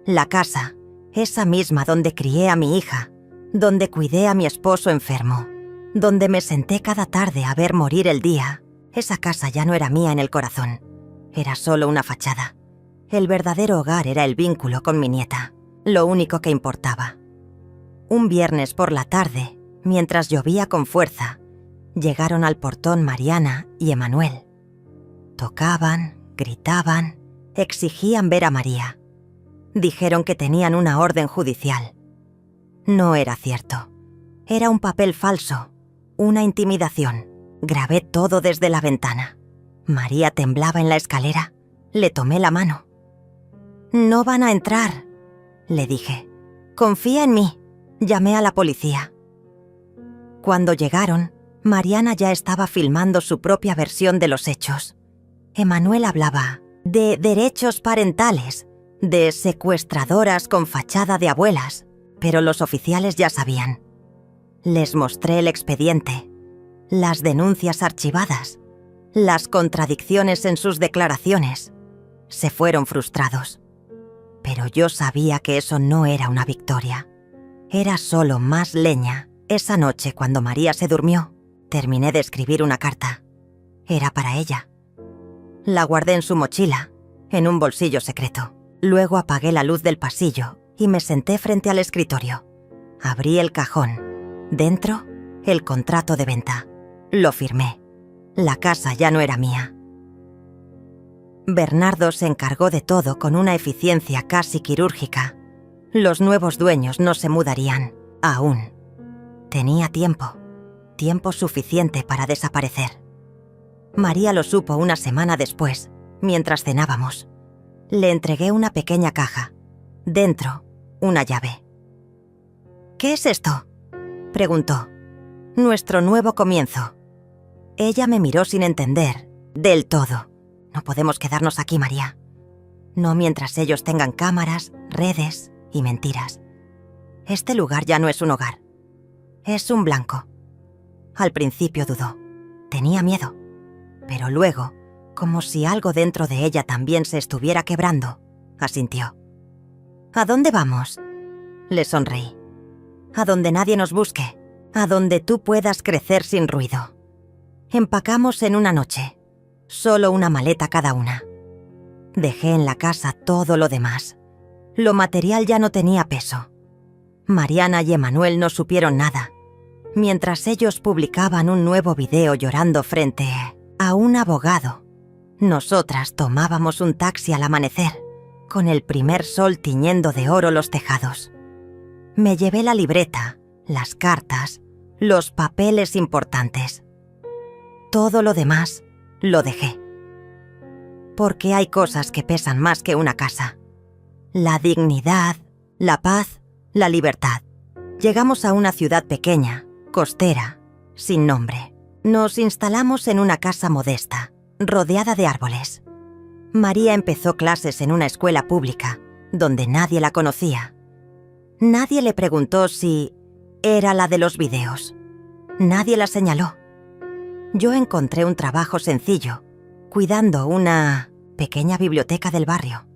La casa, esa misma donde crié a mi hija, donde cuidé a mi esposo enfermo, donde me senté cada tarde a ver morir el día, esa casa ya no era mía en el corazón. Era solo una fachada. El verdadero hogar era el vínculo con mi nieta, lo único que importaba. Un viernes por la tarde, mientras llovía con fuerza, llegaron al portón Mariana y Emanuel. Tocaban, gritaban, exigían ver a María. Dijeron que tenían una orden judicial. No era cierto. Era un papel falso, una intimidación. Grabé todo desde la ventana. María temblaba en la escalera. Le tomé la mano. «No van a entrar», le dije. «Confía en mí». Llamé a la policía. Cuando llegaron, Mariana ya estaba filmando su propia versión de los hechos. Emanuel hablaba de derechos parentales, de secuestradoras con fachada de abuelas, pero los oficiales ya sabían. Les mostré el expediente, las denuncias archivadas, las contradicciones en sus declaraciones. Se fueron frustrados. Pero yo sabía que eso no era una victoria. Era solo más leña. Esa noche, cuando María se durmió, terminé de escribir una carta. Era para ella. La guardé en su mochila, en un bolsillo secreto. Luego apagué la luz del pasillo y me senté frente al escritorio. Abrí el cajón. Dentro, el contrato de venta. Lo firmé. La casa ya no era mía. Bernardo se encargó de todo con una eficiencia casi quirúrgica. Los nuevos dueños no se mudarían, aún. Tenía tiempo suficiente para desaparecer. María lo supo una semana después, mientras cenábamos. Le entregué una pequeña caja. Dentro, una llave. «¿Qué es esto?», preguntó. «Nuestro nuevo comienzo». Ella me miró sin entender, del todo. «No podemos quedarnos aquí, María. No mientras ellos tengan cámaras, redes y mentiras. Este lugar ya no es un hogar. Es un blanco». Al principio dudó. Tenía miedo. Pero luego, como si algo dentro de ella también se estuviera quebrando, asintió. «¿A dónde vamos?», le sonreí. «A donde nadie nos busque, a donde tú puedas crecer sin ruido». Empacamos en una noche, solo una maleta cada una. Dejé en la casa todo lo demás. Lo material ya no tenía peso. Mariana y Emanuel no supieron nada. Mientras ellos publicaban un nuevo video llorando frente a un abogado, nosotras tomábamos un taxi al amanecer, con el primer sol tiñendo de oro los tejados. Me llevé la libreta, las cartas, los papeles importantes. Todo lo demás lo dejé. Porque hay cosas que pesan más que una casa. La dignidad, la paz, la libertad. Llegamos a una ciudad pequeña, costera, sin nombre. Nos instalamos en una casa modesta, rodeada de árboles. María empezó clases en una escuela pública, donde nadie la conocía. Nadie le preguntó si era la de los videos. Nadie la señaló. Yo encontré un trabajo sencillo, cuidando una pequeña biblioteca del barrio.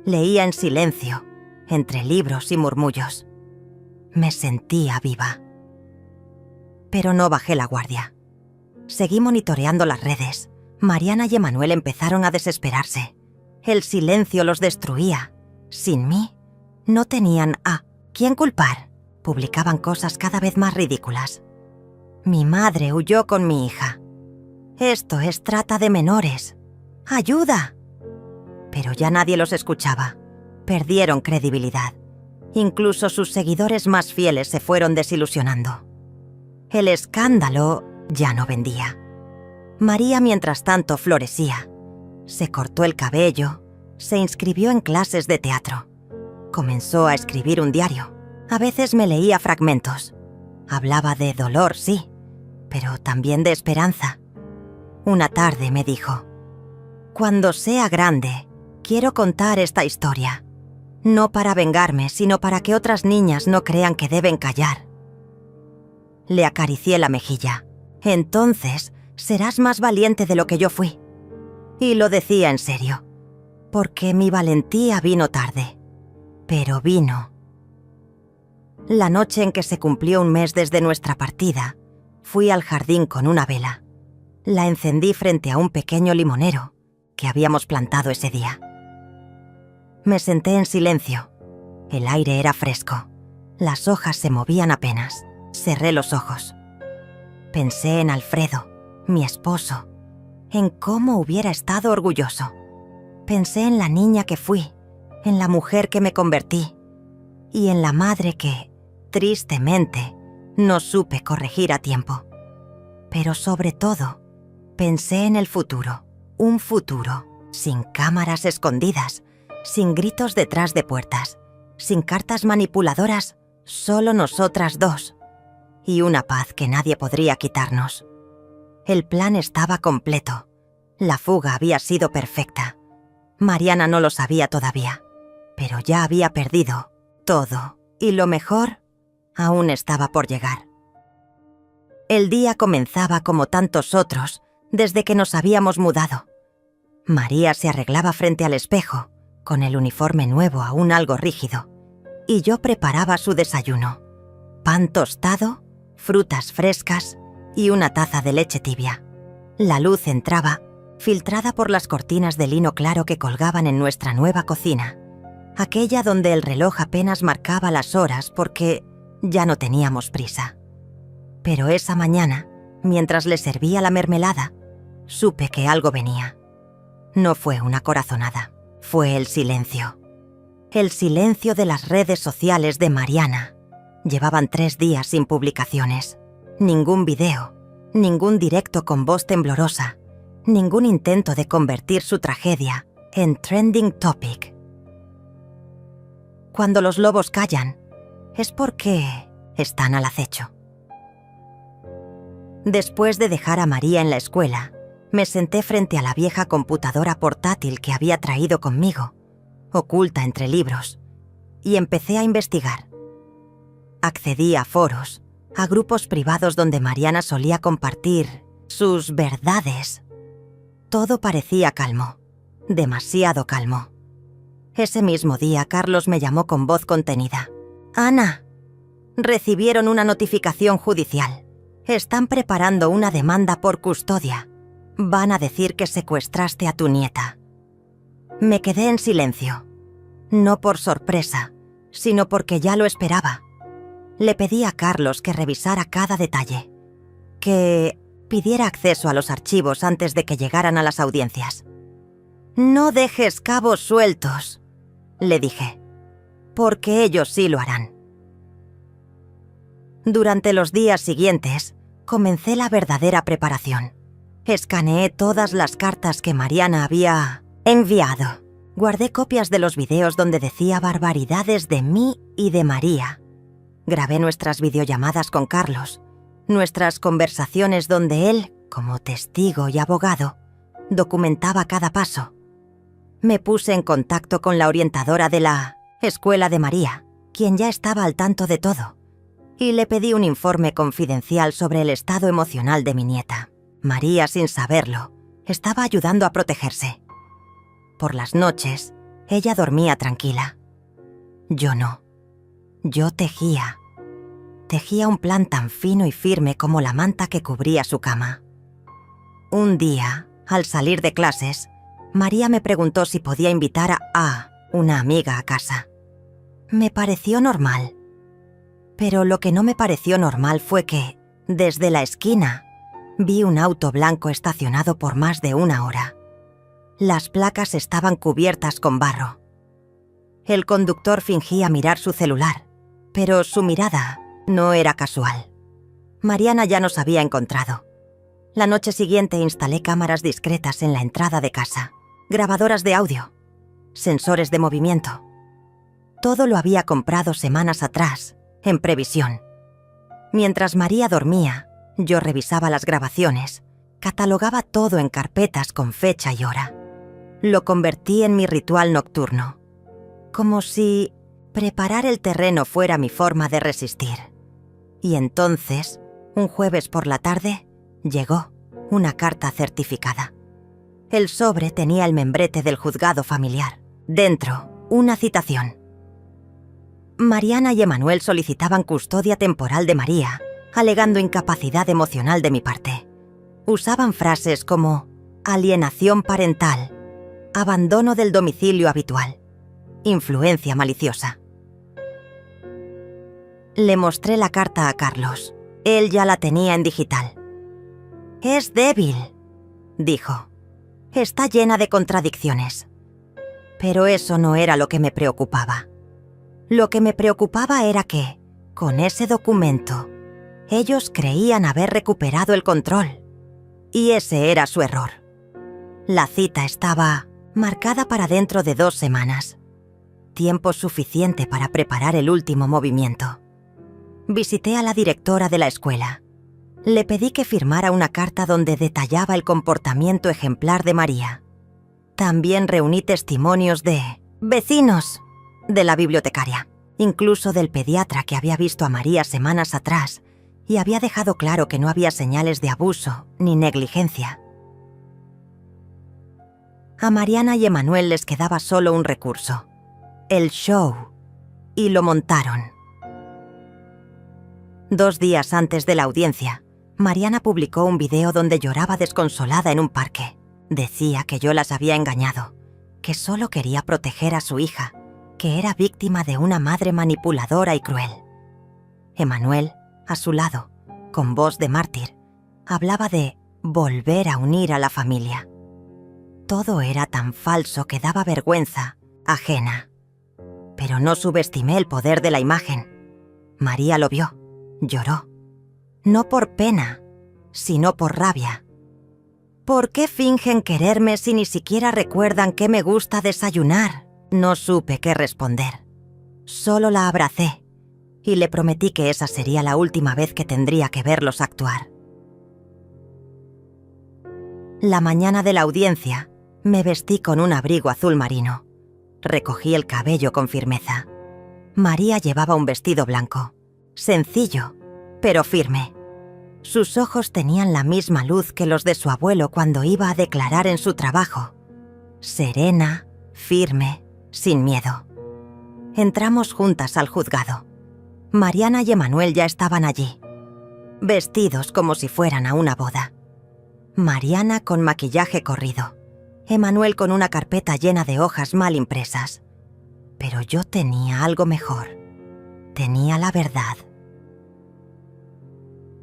Leía en silencio, entre libros y murmullos. Me sentía viva. Pero no bajé la guardia. Seguí monitoreando las redes. Mariana y Emanuel empezaron a desesperarse. El silencio los destruía. Sin mí, no tenían a quién culpar. Publicaban cosas cada vez más ridículas. Mi madre huyó con mi hija. Esto es trata de menores. ¡Ayuda! Pero ya nadie los escuchaba. Perdieron credibilidad. Incluso sus seguidores más fieles se fueron desilusionando. El escándalo ya no vendía. María, mientras tanto, florecía. Se cortó el cabello, se inscribió en clases de teatro. Comenzó a escribir un diario. A veces me leía fragmentos. Hablaba de dolor, sí, pero también de esperanza. Una tarde me dijo: «Cuando sea grande, quiero contar esta historia. No para vengarme, sino para que otras niñas no crean que deben callar». Le acaricié la mejilla. «Entonces, serás más valiente de lo que yo fui». Y lo decía en serio, porque mi valentía vino tarde. Pero vino. La noche en que se cumplió un mes desde nuestra partida, fui al jardín con una vela. La encendí frente a un pequeño limonero que habíamos plantado ese día. Me senté en silencio. El aire era fresco. Las hojas se movían apenas. Cerré los ojos. Pensé en Alfredo, mi esposo, en cómo hubiera estado orgulloso. Pensé en la niña que fui, en la mujer que me convertí y en la madre que, tristemente, no supe corregir a tiempo. Pero sobre todo, pensé en el futuro, un futuro sin cámaras escondidas, sin gritos detrás de puertas, sin cartas manipuladoras, solo nosotras dos, y una paz que nadie podría quitarnos. El plan estaba completo. La fuga había sido perfecta. Mariana no lo sabía todavía, pero ya había perdido todo, y lo mejor aún estaba por llegar. El día comenzaba como tantos otros desde que nos habíamos mudado. María se arreglaba frente al espejo, con el uniforme nuevo aún algo rígido, y yo preparaba su desayuno: pan tostado, frutas frescas y una taza de leche tibia. La luz entraba, filtrada por las cortinas de lino claro que colgaban en nuestra nueva cocina, aquella donde el reloj apenas marcaba las horas porque ya no teníamos prisa. Pero esa mañana, mientras le servía la mermelada, supe que algo venía. No fue una corazonada, fue el silencio. El silencio de las redes sociales de Mariana. Llevaban 3 días sin publicaciones. Ningún video, ningún directo con voz temblorosa, ningún intento de convertir su tragedia en trending topic. Cuando los lobos callan, es porque están al acecho. Después de dejar a María en la escuela, me senté frente a la vieja computadora portátil que había traído conmigo, oculta entre libros, y empecé a investigar. Accedí a foros, a grupos privados donde Mariana solía compartir sus verdades. Todo parecía calmo, demasiado calmo. Ese mismo día, Carlos me llamó con voz contenida. «Ana, recibieron una notificación judicial. Están preparando una demanda por custodia. Van a decir que secuestraste a tu nieta». Me quedé en silencio. No por sorpresa, sino porque ya lo esperaba. Le pedí a Carlos que revisara cada detalle, que pidiera acceso a los archivos antes de que llegaran a las audiencias. «No dejes cabos sueltos», le dije, «porque ellos sí lo harán». Durante los días siguientes, comencé la verdadera preparación. Escaneé todas las cartas que Mariana había enviado. Guardé copias de los videos donde decía barbaridades de mí y de María. Grabé nuestras videollamadas con Carlos, nuestras conversaciones donde él, como testigo y abogado, documentaba cada paso. Me puse en contacto con la orientadora de la escuela de María, quien ya estaba al tanto de todo, y le pedí un informe confidencial sobre el estado emocional de mi nieta. María, sin saberlo, estaba ayudando a protegerse. Por las noches, ella dormía tranquila. Yo no. Yo tejía. Tejía un plan tan fino y firme como la manta que cubría su cama. Un día, al salir de clases, María me preguntó si podía invitar a una amiga a casa. Me pareció normal. Pero lo que no me pareció normal fue que, Desde la esquina, vi un auto blanco estacionado por más de 1 hora. Las placas estaban cubiertas con barro. El conductor fingía mirar su celular, pero su mirada no era casual. Mariana ya nos había encontrado. La noche siguiente instalé cámaras discretas en la entrada de casa, grabadoras de audio, sensores de movimiento. Todo lo había comprado semanas atrás, en previsión. Mientras María dormía, yo revisaba las grabaciones, catalogaba todo en carpetas con fecha y hora. Lo convertí en mi ritual nocturno, como si preparar el terreno fuera mi forma de resistir. Y entonces, un jueves por la tarde, llegó una carta certificada. El sobre tenía el membrete del juzgado familiar. Dentro, una citación. Mariana y Emanuel solicitaban custodia temporal de María, alegando incapacidad emocional de mi parte. Usaban frases como alienación parental, abandono del domicilio habitual, influencia maliciosa. Le mostré la carta a Carlos. Él ya la tenía en digital. «Es débil», dijo. «Está llena de contradicciones». Pero eso no era lo que me preocupaba. Lo que me preocupaba era que, con ese documento, ellos creían haber recuperado el control. Y ese era su error. La cita estaba marcada para dentro de 2 semanas. Tiempo suficiente para preparar el último movimiento. Visité a la directora de la escuela. Le pedí que firmara una carta donde detallaba el comportamiento ejemplar de María. También reuní testimonios de vecinos, de la bibliotecaria, incluso del pediatra que había visto a María semanas atrás y había dejado claro que no había señales de abuso ni negligencia. A Mariana y Emanuel les quedaba solo un recurso: el show, y lo montaron. 2 días antes de la audiencia, Mariana publicó un video donde lloraba desconsolada en un parque. Decía que yo las había engañado, que solo quería proteger a su hija, que era víctima de una madre manipuladora y cruel. Emanuel, a su lado, con voz de mártir, hablaba de volver a unir a la familia. Todo era tan falso que daba vergüenza ajena. Pero no subestimé el poder de la imagen. María lo vio, lloró. No por pena, sino por rabia. ¿Por qué fingen quererme si ni siquiera recuerdan que me gusta desayunar? No supe qué responder. Solo la abracé y le prometí que esa sería la última vez que tendría que verlos actuar. La mañana de la audiencia, me vestí con un abrigo azul marino. Recogí el cabello con firmeza. María llevaba un vestido blanco, sencillo, pero firme. Sus ojos tenían la misma luz que los de su abuelo cuando iba a declarar en su trabajo. Serena, firme, sin miedo. Entramos juntas al juzgado. Mariana y Emanuel ya estaban allí, vestidos como si fueran a una boda. Mariana con maquillaje corrido, Emanuel con una carpeta llena de hojas mal impresas. Pero yo tenía algo mejor. Tenía la verdad.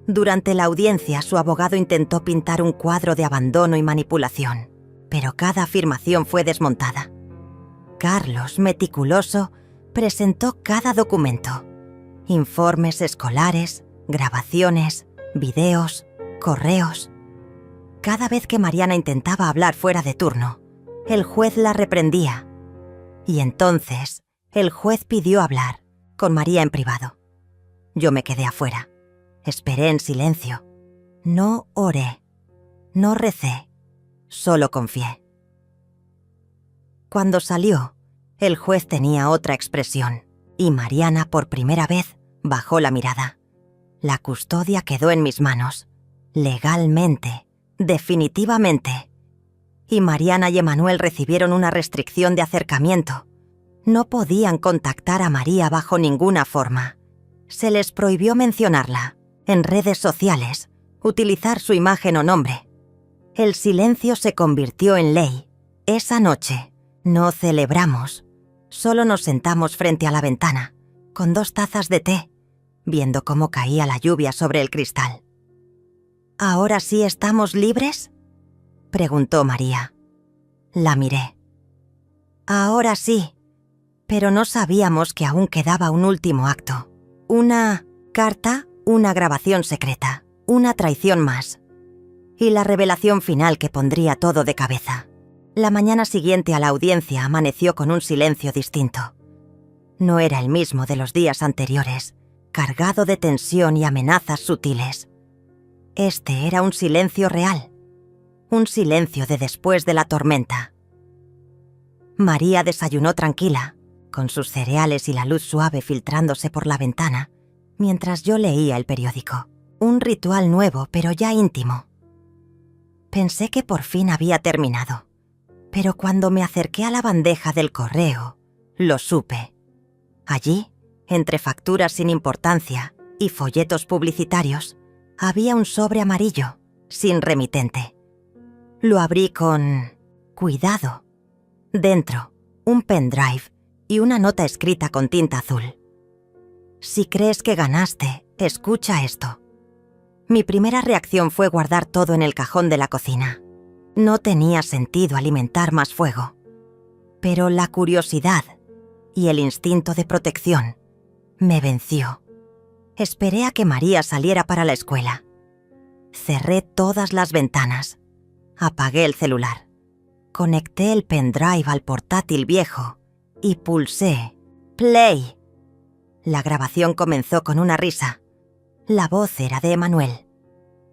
Durante la audiencia, su abogado intentó pintar un cuadro de abandono y manipulación, pero cada afirmación fue desmontada. Carlos, meticuloso, presentó cada documento: informes escolares, grabaciones, videos, correos. Cada vez que Mariana intentaba hablar fuera de turno, el juez la reprendía. Y entonces, el juez pidió hablar con María en privado. Yo me quedé afuera. Esperé en silencio. No oré, no recé, solo confié. Cuando salió, el juez tenía otra expresión y Mariana por primera vez bajó la mirada. La custodia quedó en mis manos, legalmente, definitivamente. Y Mariana y Emanuel recibieron una restricción de acercamiento. No podían contactar a María bajo ninguna forma. Se les prohibió mencionarla en redes sociales, utilizar su imagen o nombre. El silencio se convirtió en ley. Esa noche no celebramos, solo nos sentamos frente a la ventana, con 2 tazas de té, viendo cómo caía la lluvia sobre el cristal. ¿Ahora sí estamos libres?, preguntó María. La miré. Ahora sí, pero no sabíamos que aún quedaba un último acto. Una carta, una grabación secreta, una traición más. Y la revelación final que pondría todo de cabeza. La mañana siguiente a la audiencia amaneció con un silencio distinto. No era el mismo de los días anteriores, cargado de tensión y amenazas sutiles. Este era un silencio real, un silencio de después de la tormenta. María desayunó tranquila, con sus cereales y la luz suave filtrándose por la ventana, mientras yo leía el periódico. Un ritual nuevo, pero ya íntimo. Pensé que por fin había terminado, pero cuando me acerqué a la bandeja del correo, lo supe. Allí, entre facturas sin importancia y folletos publicitarios, había un sobre amarillo, sin remitente. Lo abrí con cuidado. Dentro, un pendrive y una nota escrita con tinta azul. Si crees que ganaste, escucha esto. Mi primera reacción fue guardar todo en el cajón de la cocina. No tenía sentido alimentar más fuego. Pero la curiosidad y el instinto de protección me venció. Esperé a que María saliera para la escuela. Cerré todas las ventanas. Apagué el celular. Conecté el pendrive al portátil viejo y pulsé play. La grabación comenzó con una risa. La voz era de Emanuel.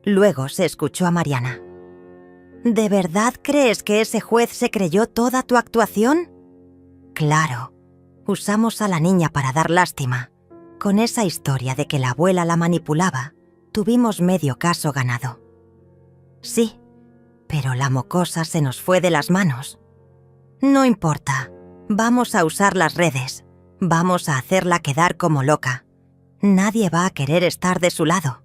Luego se escuchó a Mariana. ¿De verdad crees que ese juez se creyó toda tu actuación? Claro, usamos a la niña para dar lástima. Con esa historia de que la abuela la manipulaba, tuvimos medio caso ganado. Sí, pero la mocosa se nos fue de las manos. No importa, vamos a usar las redes, vamos a hacerla quedar como loca. Nadie va a querer estar de su lado.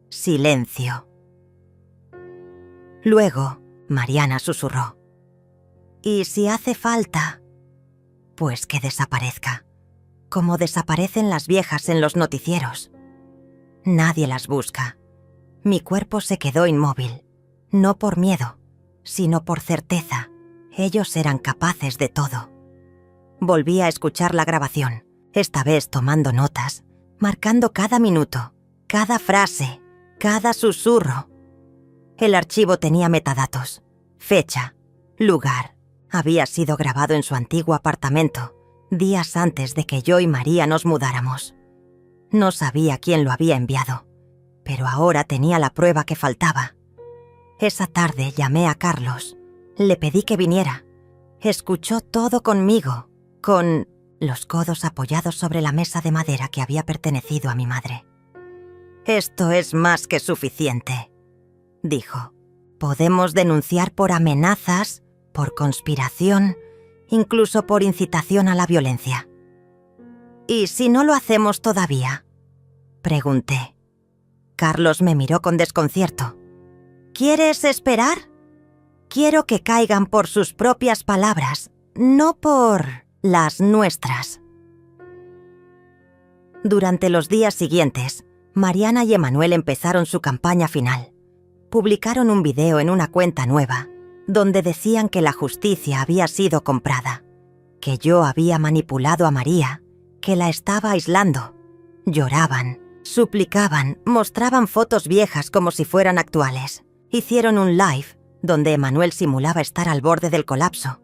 Silencio. Luego, Mariana susurró. ¿Y si hace falta? Pues que desaparezca, como desaparecen las viejas en los noticieros. Nadie las busca. Mi cuerpo se quedó inmóvil. No por miedo, sino por certeza. Ellos eran capaces de todo. Volví a escuchar la grabación, esta vez tomando notas, marcando cada minuto, cada frase, cada susurro. El archivo tenía metadatos, fecha, lugar. Había sido grabado en su antiguo apartamento, días antes de que yo y María nos mudáramos. No sabía quién lo había enviado, pero ahora tenía la prueba que faltaba. Esa tarde llamé a Carlos. Le pedí que viniera. Escuchó todo conmigo, con los codos apoyados sobre la mesa de madera que había pertenecido a mi madre. «Esto es más que suficiente», dijo. «Podemos denunciar por amenazas, por conspiración, incluso por incitación a la violencia». «¿Y si no lo hacemos todavía?», pregunté. Carlos me miró con desconcierto. ¿Quieres esperar? Quiero que caigan por sus propias palabras, no por las nuestras. Durante los días siguientes, Mariana y Emanuel empezaron su campaña final. Publicaron un video en una cuenta nueva, donde decían que la justicia había sido comprada, que yo había manipulado a María, que la estaba aislando. Lloraban, suplicaban, mostraban fotos viejas como si fueran actuales. Hicieron un live donde Emanuel simulaba estar al borde del colapso,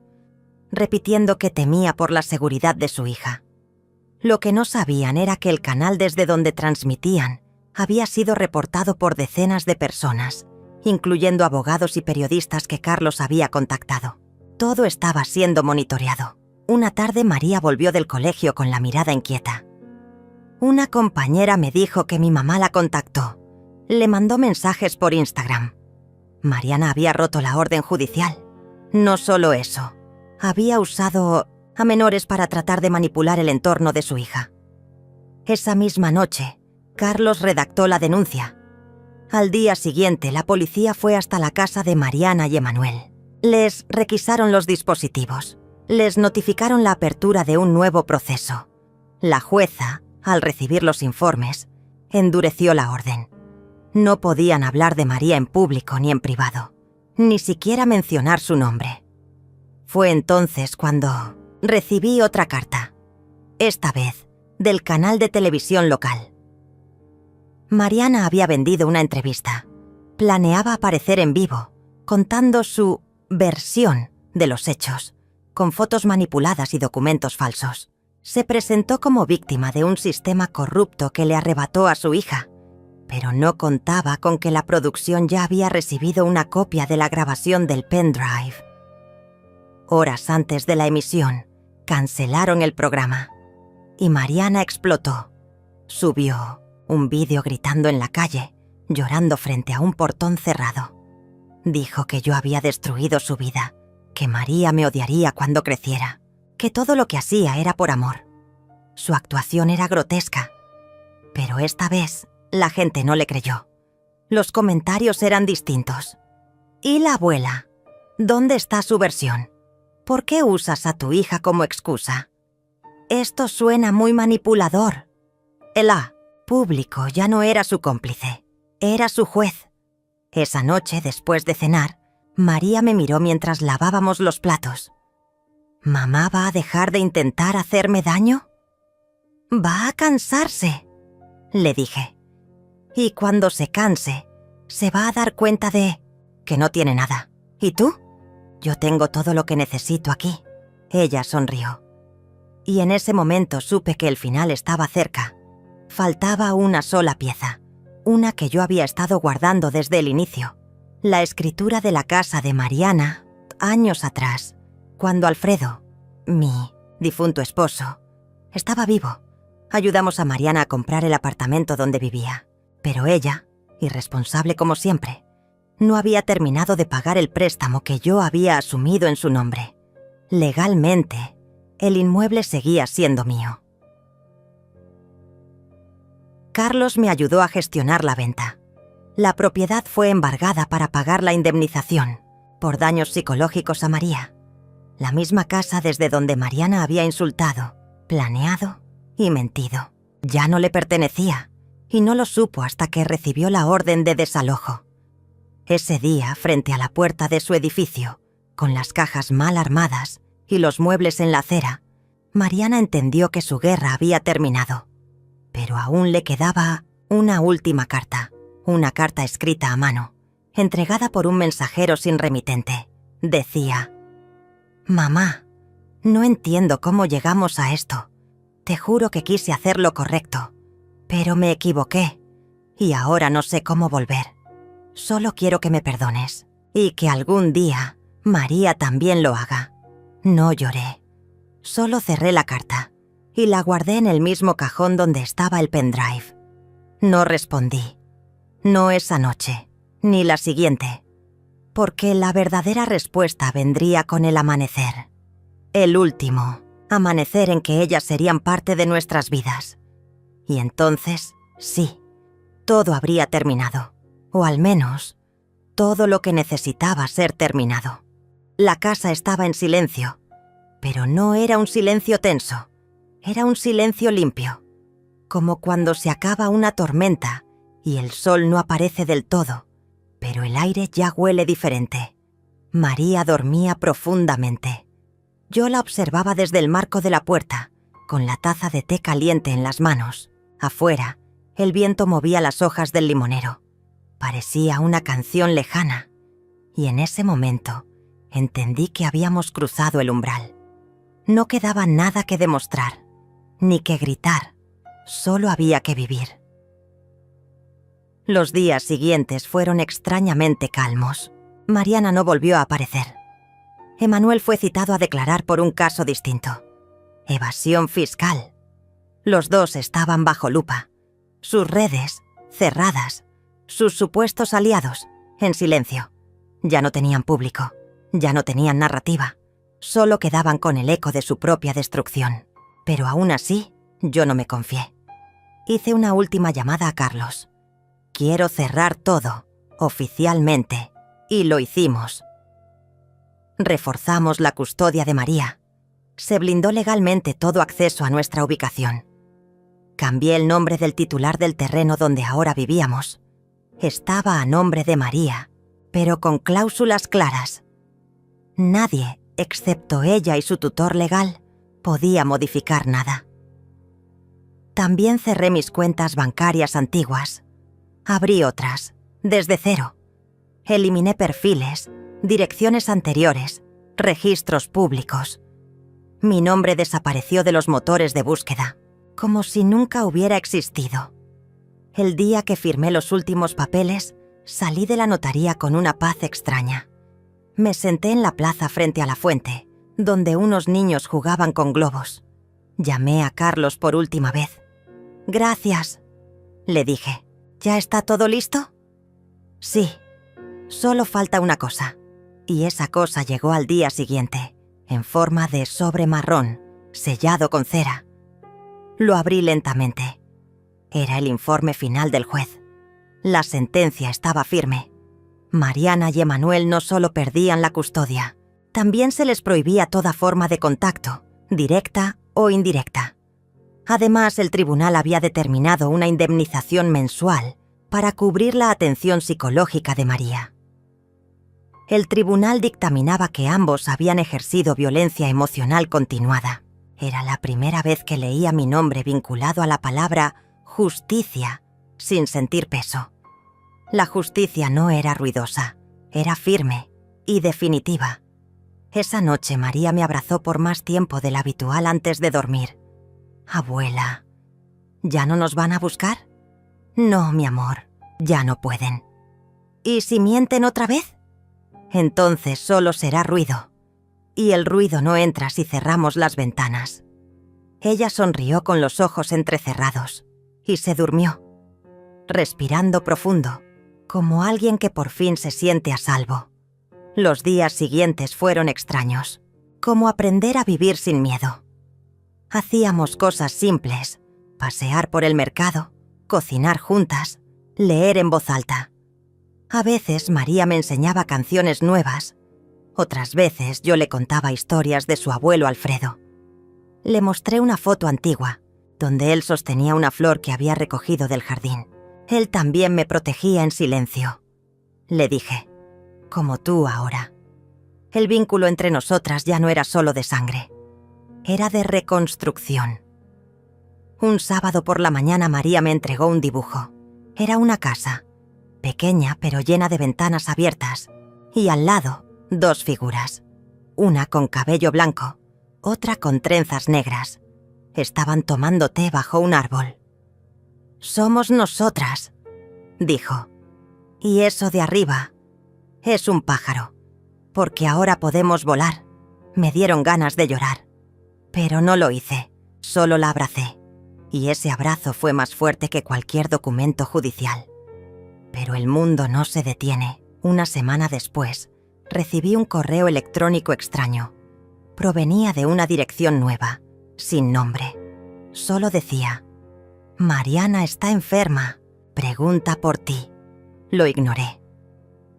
repitiendo que temía por la seguridad de su hija. Lo que no sabían era que el canal desde donde transmitían había sido reportado por decenas de personas, incluyendo abogados y periodistas que Carlos había contactado. Todo estaba siendo monitoreado. Una tarde María volvió del colegio con la mirada inquieta. Una compañera me dijo que mi mamá la contactó. Le mandó mensajes por Instagram. Mariana había roto la orden judicial. No solo eso, había usado a menores para tratar de manipular el entorno de su hija. Esa misma noche, Carlos redactó la denuncia. Al día siguiente, la policía fue hasta la casa de Mariana y Emanuel. Les requisaron los dispositivos. Les notificaron la apertura de un nuevo proceso. La jueza, al recibir los informes, endureció la orden. No podían hablar de María en público ni en privado, ni siquiera mencionar su nombre. Fue entonces cuando recibí otra carta, esta vez del canal de televisión local. Mariana había vendido una entrevista. Planeaba aparecer en vivo, contando su versión de los hechos, con fotos manipuladas y documentos falsos. Se presentó como víctima de un sistema corrupto que le arrebató a su hija, pero no contaba con que la producción ya había recibido una copia de la grabación del pendrive. Horas antes de la emisión, cancelaron el programa y Mariana explotó. Subió un vídeo gritando en la calle, llorando frente a un portón cerrado. Dijo que yo había destruido su vida, que María me odiaría cuando creciera, que todo lo que hacía era por amor. Su actuación era grotesca, pero esta vez la gente no le creyó. Los comentarios eran distintos. ¿Y la abuela? ¿Dónde está su versión? ¿Por qué usas a tu hija como excusa? Esto suena muy manipulador. El público ya no era su cómplice, era su juez. Esa noche, después de cenar, María me miró mientras lavábamos los platos. ¿Mamá va a dejar de intentar hacerme daño? Va a cansarse, le dije. Y cuando se canse, se va a dar cuenta de que no tiene nada. ¿Y tú? Yo tengo todo lo que necesito aquí. Ella sonrió. Y en ese momento supe que el final estaba cerca. Faltaba una sola pieza, una que yo había estado guardando desde el inicio. La escritura de la casa de Mariana, años atrás, cuando Alfredo, mi difunto esposo, estaba vivo. Ayudamos a Mariana a comprar el apartamento donde vivía, pero ella, irresponsable como siempre, no había terminado de pagar el préstamo que yo había asumido en su nombre. Legalmente, el inmueble seguía siendo mío. Carlos me ayudó a gestionar la venta. La propiedad fue embargada para pagar la indemnización por daños psicológicos a María. La misma casa desde donde Mariana había insultado, planeado y mentido. Ya no le pertenecía, y no lo supo hasta que recibió la orden de desalojo. Ese día, frente a la puerta de su edificio, con las cajas mal armadas y los muebles en la acera, Mariana entendió que su guerra había terminado. Pero aún le quedaba una última carta, una carta escrita a mano, entregada por un mensajero sin remitente. Decía: «Mamá, no entiendo cómo llegamos a esto. Te juro que quise hacer lo correcto, pero me equivoqué y ahora no sé cómo volver. Solo quiero que me perdones y que algún día María también lo haga». No lloré. Solo cerré la carta y la guardé en el mismo cajón donde estaba el pendrive. No respondí. No esa noche, ni la siguiente, porque la verdadera respuesta vendría con el amanecer. El último amanecer en que ellas serían parte de nuestras vidas. Y entonces, sí, todo habría terminado, o al menos, todo lo que necesitaba ser terminado. La casa estaba en silencio, pero no era un silencio tenso. Era un silencio limpio, como cuando se acaba una tormenta y el sol no aparece del todo, pero el aire ya huele diferente. María dormía profundamente. Yo la observaba desde el marco de la puerta, con la taza de té caliente en las manos. Afuera, el viento movía las hojas del limonero. Parecía una canción lejana, y en ese momento entendí que habíamos cruzado el umbral. No quedaba nada que demostrar, ni que gritar, solo había que vivir. Los días siguientes fueron extrañamente calmos. Mariana no volvió a aparecer. Emanuel fue citado a declarar por un caso distinto: evasión fiscal. Los dos estaban bajo lupa, sus redes cerradas, sus supuestos aliados en silencio. Ya no tenían público, ya no tenían narrativa, solo quedaban con el eco de su propia destrucción. Pero aún así, yo no me confié. Hice una última llamada a Carlos. Quiero cerrar todo, oficialmente, y lo hicimos. Reforzamos la custodia de María. Se blindó legalmente todo acceso a nuestra ubicación. Cambié el nombre del titular del terreno donde ahora vivíamos. Estaba a nombre de María, pero con cláusulas claras. Nadie, excepto ella y su tutor legal, podía modificar nada. También cerré mis cuentas bancarias antiguas. Abrí otras, desde cero. Eliminé perfiles, direcciones anteriores, registros públicos. Mi nombre desapareció de los motores de búsqueda, como si nunca hubiera existido. El día que firmé los últimos papeles, salí de la notaría con una paz extraña. Me senté en la plaza frente a la fuente, donde unos niños jugaban con globos. Llamé a Carlos por última vez. «Gracias», le dije. «¿Ya está todo listo?» «Sí, solo falta una cosa». Y esa cosa llegó al día siguiente, en forma de sobre marrón, sellado con cera. Lo abrí lentamente. Era el informe final del juez. La sentencia estaba firme. Mariana y Emanuel no solo perdían la custodia, también se les prohibía toda forma de contacto, directa o indirecta. Además, el tribunal había determinado una indemnización mensual para cubrir la atención psicológica de María. El tribunal dictaminaba que ambos habían ejercido violencia emocional continuada. Era la primera vez que leía mi nombre vinculado a la palabra justicia, sin sentir peso. La justicia no era ruidosa, era firme y definitiva. Esa noche María me abrazó por más tiempo del habitual antes de dormir. «Abuela, ¿ya no nos van a buscar?» «No, mi amor, ya no pueden». «¿Y si mienten otra vez?» «Entonces solo será ruido. Y el ruido no entra si cerramos las ventanas». Ella sonrió con los ojos entrecerrados y se durmió, respirando profundo, como alguien que por fin se siente a salvo. Los días siguientes fueron extraños, como aprender a vivir sin miedo. Hacíamos cosas simples, pasear por el mercado, cocinar juntas, leer en voz alta. A veces María me enseñaba canciones nuevas, otras veces yo le contaba historias de su abuelo Alfredo. Le mostré una foto antigua, donde él sostenía una flor que había recogido del jardín. Él también me protegía en silencio. Le dije, como tú ahora. El vínculo entre nosotras ya no era solo de sangre, era de reconstrucción. Un sábado por la mañana María me entregó un dibujo. Era una casa, pequeña pero llena de ventanas abiertas, y al lado, dos figuras. Una con cabello blanco, otra con trenzas negras. Estaban tomando té bajo un árbol. «Somos nosotras», dijo. «Y eso de arriba es un pájaro, porque ahora podemos volar». Me dieron ganas de llorar, pero no lo hice, solo la abracé, y ese abrazo fue más fuerte que cualquier documento judicial. Pero el mundo no se detiene. Una semana después, recibí un correo electrónico extraño. Provenía de una dirección nueva, sin nombre. Solo decía, «Mariana está enferma, pregunta por ti». Lo ignoré.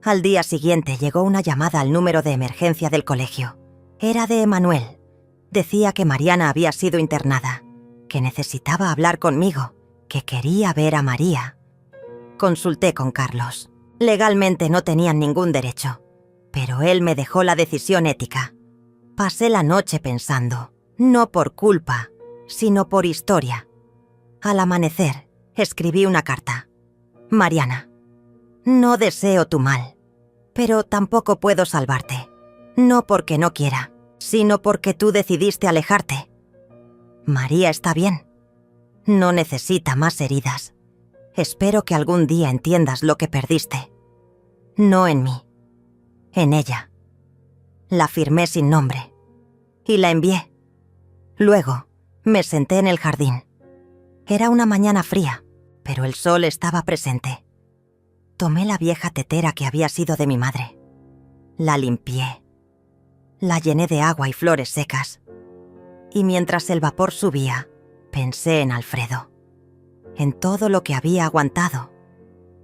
Al día siguiente llegó una llamada al número de emergencia del colegio. Era de Emanuel. Decía que Mariana había sido internada, que necesitaba hablar conmigo, que quería ver a María. Consulté con Carlos. Legalmente no tenían ningún derecho, pero él me dejó la decisión ética. Pasé la noche pensando, no por culpa, sino por historia. Al amanecer, escribí una carta. «Mariana, no deseo tu mal, pero tampoco puedo salvarte. No porque no quiera, sino porque tú decidiste alejarte. María está bien. No necesita más heridas. Espero que algún día entiendas lo que perdiste. No en mí, en ella». La firmé sin nombre y la envié. Luego, me senté en el jardín. Era una mañana fría, pero el sol estaba presente. Tomé la vieja tetera que había sido de mi madre. La limpié. La llené de agua y flores secas. Y mientras el vapor subía, pensé en Alfredo. En todo lo que había aguantado.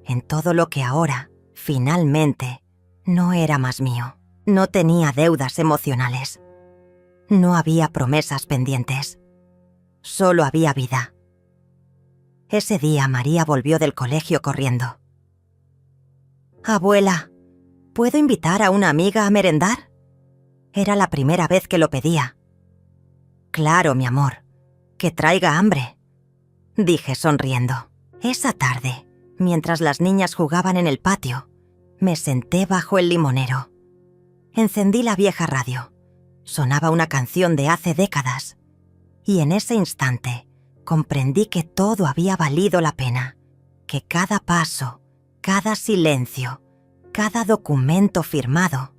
En todo lo que ahora, finalmente, no era más mío. No tenía deudas emocionales. No había promesas pendientes. Solo había vida. Ese día María volvió del colegio corriendo. «Abuela, ¿puedo invitar a una amiga a merendar?» Era la primera vez que lo pedía. «Claro, mi amor, que traiga hambre», dije sonriendo. Esa tarde, mientras las niñas jugaban en el patio, me senté bajo el limonero. Encendí la vieja radio. Sonaba una canción de hace décadas. Y en ese instante comprendí que todo había valido la pena, que cada paso, cada silencio, cada documento firmado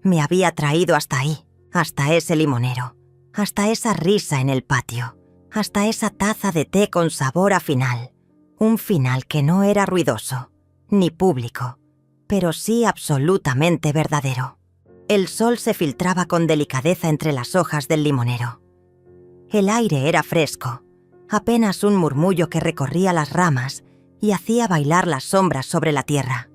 me había traído hasta ahí, hasta ese limonero, hasta esa risa en el patio, hasta esa taza de té con sabor a final. Un final que no era ruidoso, ni público, pero sí absolutamente verdadero. El sol se filtraba con delicadeza entre las hojas del limonero. El aire era fresco, apenas un murmullo que recorría las ramas y hacía bailar las sombras sobre la tierra.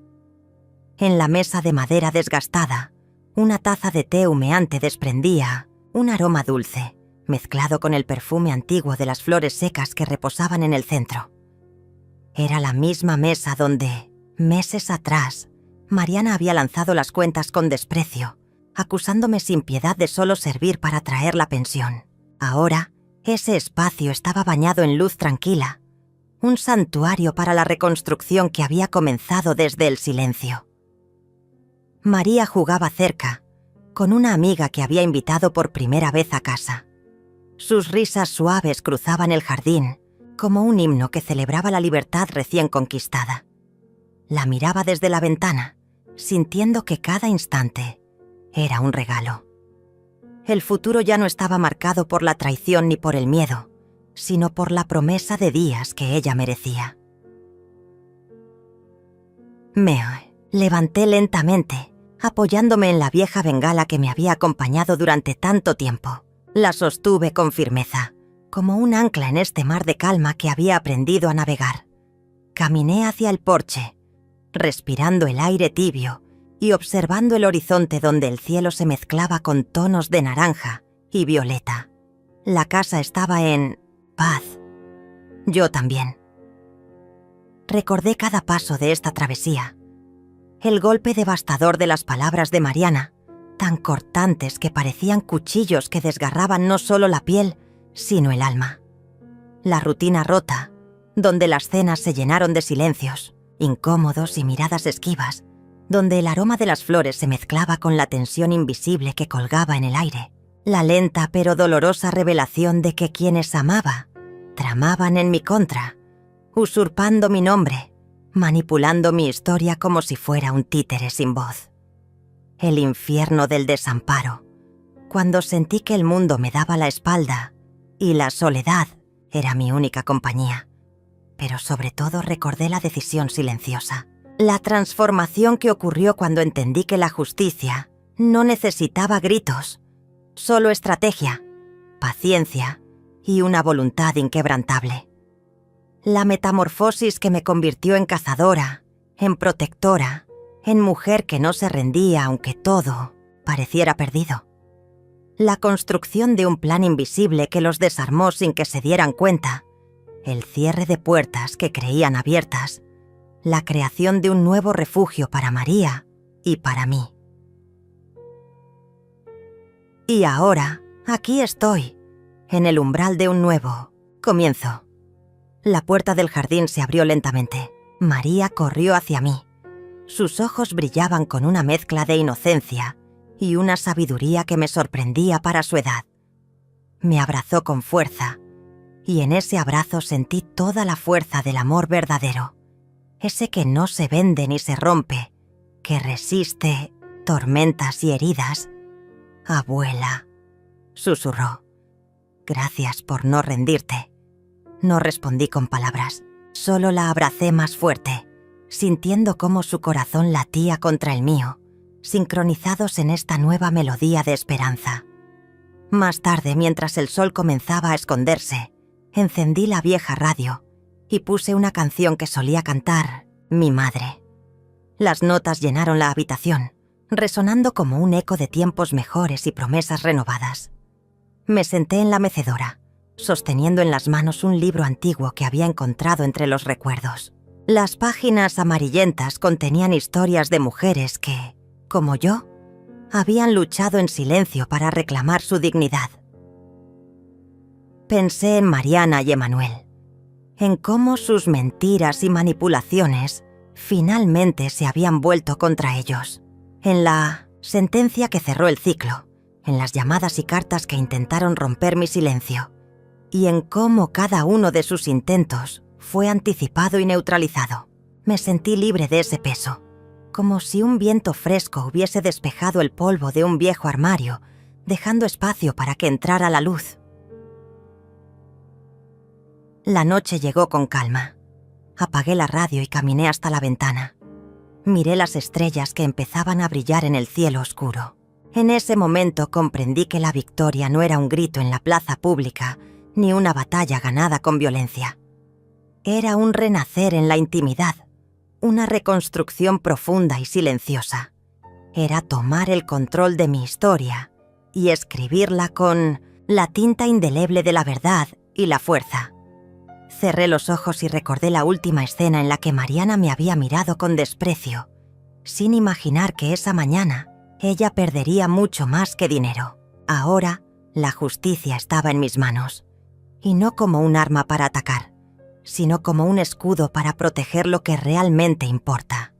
En la mesa de madera desgastada, una taza de té humeante desprendía un aroma dulce, mezclado con el perfume antiguo de las flores secas que reposaban en el centro. Era la misma mesa donde, meses atrás, Mariana había lanzado las cuentas con desprecio, acusándome sin piedad de solo servir para traer la pensión. Ahora, ese espacio estaba bañado en luz tranquila, un santuario para la reconstrucción que había comenzado desde el silencio. María jugaba cerca, con una amiga que había invitado por primera vez a casa. Sus risas suaves cruzaban el jardín, como un himno que celebraba la libertad recién conquistada. La miraba desde la ventana, sintiendo que cada instante era un regalo. El futuro ya no estaba marcado por la traición ni por el miedo, sino por la promesa de días que ella merecía. Me levanté lentamente, apoyándome en la vieja bengala que me había acompañado durante tanto tiempo. La sostuve con firmeza, como un ancla en este mar de calma que había aprendido a navegar. Caminé hacia el porche, respirando el aire tibio y observando el horizonte donde el cielo se mezclaba con tonos de naranja y violeta. La casa estaba en paz. Yo también. Recordé cada paso de esta travesía. El golpe devastador de las palabras de Mariana, tan cortantes que parecían cuchillos que desgarraban no solo la piel, sino el alma. La rutina rota, donde las cenas se llenaron de silencios, incómodos y miradas esquivas, donde el aroma de las flores se mezclaba con la tensión invisible que colgaba en el aire. La lenta pero dolorosa revelación de que quienes amaba tramaban en mi contra, usurpando mi nombre, manipulando mi historia como si fuera un títere sin voz. El infierno del desamparo, cuando sentí que el mundo me daba la espalda y la soledad era mi única compañía. Pero sobre todo recordé la decisión silenciosa, la transformación que ocurrió cuando entendí que la justicia no necesitaba gritos, solo estrategia, paciencia y una voluntad inquebrantable. La metamorfosis que me convirtió en cazadora, en protectora, en mujer que no se rendía aunque todo pareciera perdido. La construcción de un plan invisible que los desarmó sin que se dieran cuenta, el cierre de puertas que creían abiertas, la creación de un nuevo refugio para María y para mí. Y ahora, aquí estoy, en el umbral de un nuevo comienzo. La puerta del jardín se abrió lentamente. María corrió hacia mí. Sus ojos brillaban con una mezcla de inocencia y una sabiduría que me sorprendía para su edad. Me abrazó con fuerza, y en ese abrazo sentí toda la fuerza del amor verdadero, ese que no se vende ni se rompe, que resiste tormentas y heridas. «Abuela», susurró, «gracias por no rendirte». No respondí con palabras, solo la abracé más fuerte, sintiendo cómo su corazón latía contra el mío, sincronizados en esta nueva melodía de esperanza. Más tarde, mientras el sol comenzaba a esconderse, encendí la vieja radio y puse una canción que solía cantar mi madre. Las notas llenaron la habitación, resonando como un eco de tiempos mejores y promesas renovadas. Me senté en la mecedora, sosteniendo en las manos un libro antiguo que había encontrado entre los recuerdos. Las páginas amarillentas contenían historias de mujeres que, como yo, habían luchado en silencio para reclamar su dignidad. Pensé en Mariana y Emmanuel, en cómo sus mentiras y manipulaciones finalmente se habían vuelto contra ellos, en la sentencia que cerró el ciclo, en las llamadas y cartas que intentaron romper mi silencio, y en cómo cada uno de sus intentos fue anticipado y neutralizado. Me sentí libre de ese peso, como si un viento fresco hubiese despejado el polvo de un viejo armario, dejando espacio para que entrara la luz. La noche llegó con calma. Apagué la radio y caminé hasta la ventana. Miré las estrellas que empezaban a brillar en el cielo oscuro. En ese momento comprendí que la victoria no era un grito en la plaza pública, ni una batalla ganada con violencia. Era un renacer en la intimidad, una reconstrucción profunda y silenciosa. Era tomar el control de mi historia y escribirla con la tinta indeleble de la verdad y la fuerza. Cerré los ojos y recordé la última escena en la que Mariana me había mirado con desprecio, sin imaginar que esa mañana ella perdería mucho más que dinero. Ahora, la justicia estaba en mis manos, y no como un arma para atacar, sino como un escudo para proteger lo que realmente importa.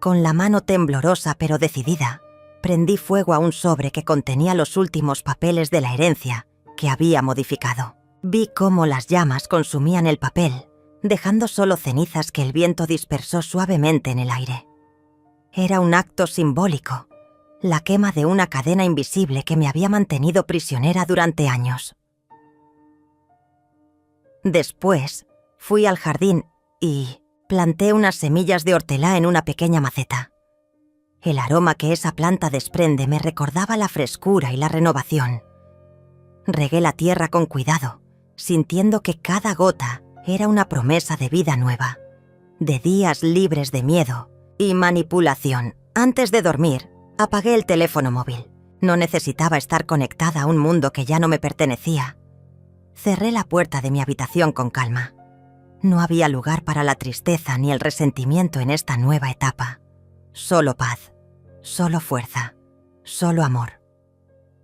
Con la mano temblorosa pero decidida, prendí fuego a un sobre que contenía los últimos papeles de la herencia que había modificado. Vi cómo las llamas consumían el papel, dejando solo cenizas que el viento dispersó suavemente en el aire. Era un acto simbólico, la quema de una cadena invisible que me había mantenido prisionera durante años. Después, fui al jardín y planté unas semillas de hortelã en una pequeña maceta. El aroma que esa planta desprende me recordaba la frescura y la renovación. Regué la tierra con cuidado, sintiendo que cada gota era una promesa de vida nueva, de días libres de miedo y manipulación. Antes de dormir, apagué el teléfono móvil. No necesitaba estar conectada a un mundo que ya no me pertenecía. Cerré la puerta de mi habitación con calma. No había lugar para la tristeza ni el resentimiento en esta nueva etapa. Solo paz, solo fuerza, solo amor.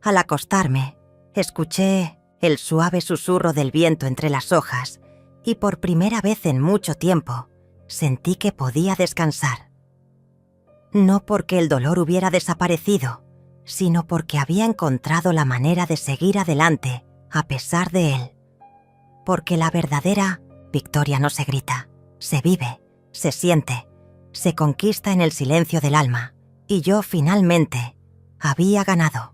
Al acostarme, escuché el suave susurro del viento entre las hojas y por primera vez en mucho tiempo sentí que podía descansar. No porque el dolor hubiera desaparecido, sino porque había encontrado la manera de seguir adelante a pesar de él. Porque la verdadera victoria no se grita, se vive, se siente, se conquista en el silencio del alma, y yo finalmente había ganado.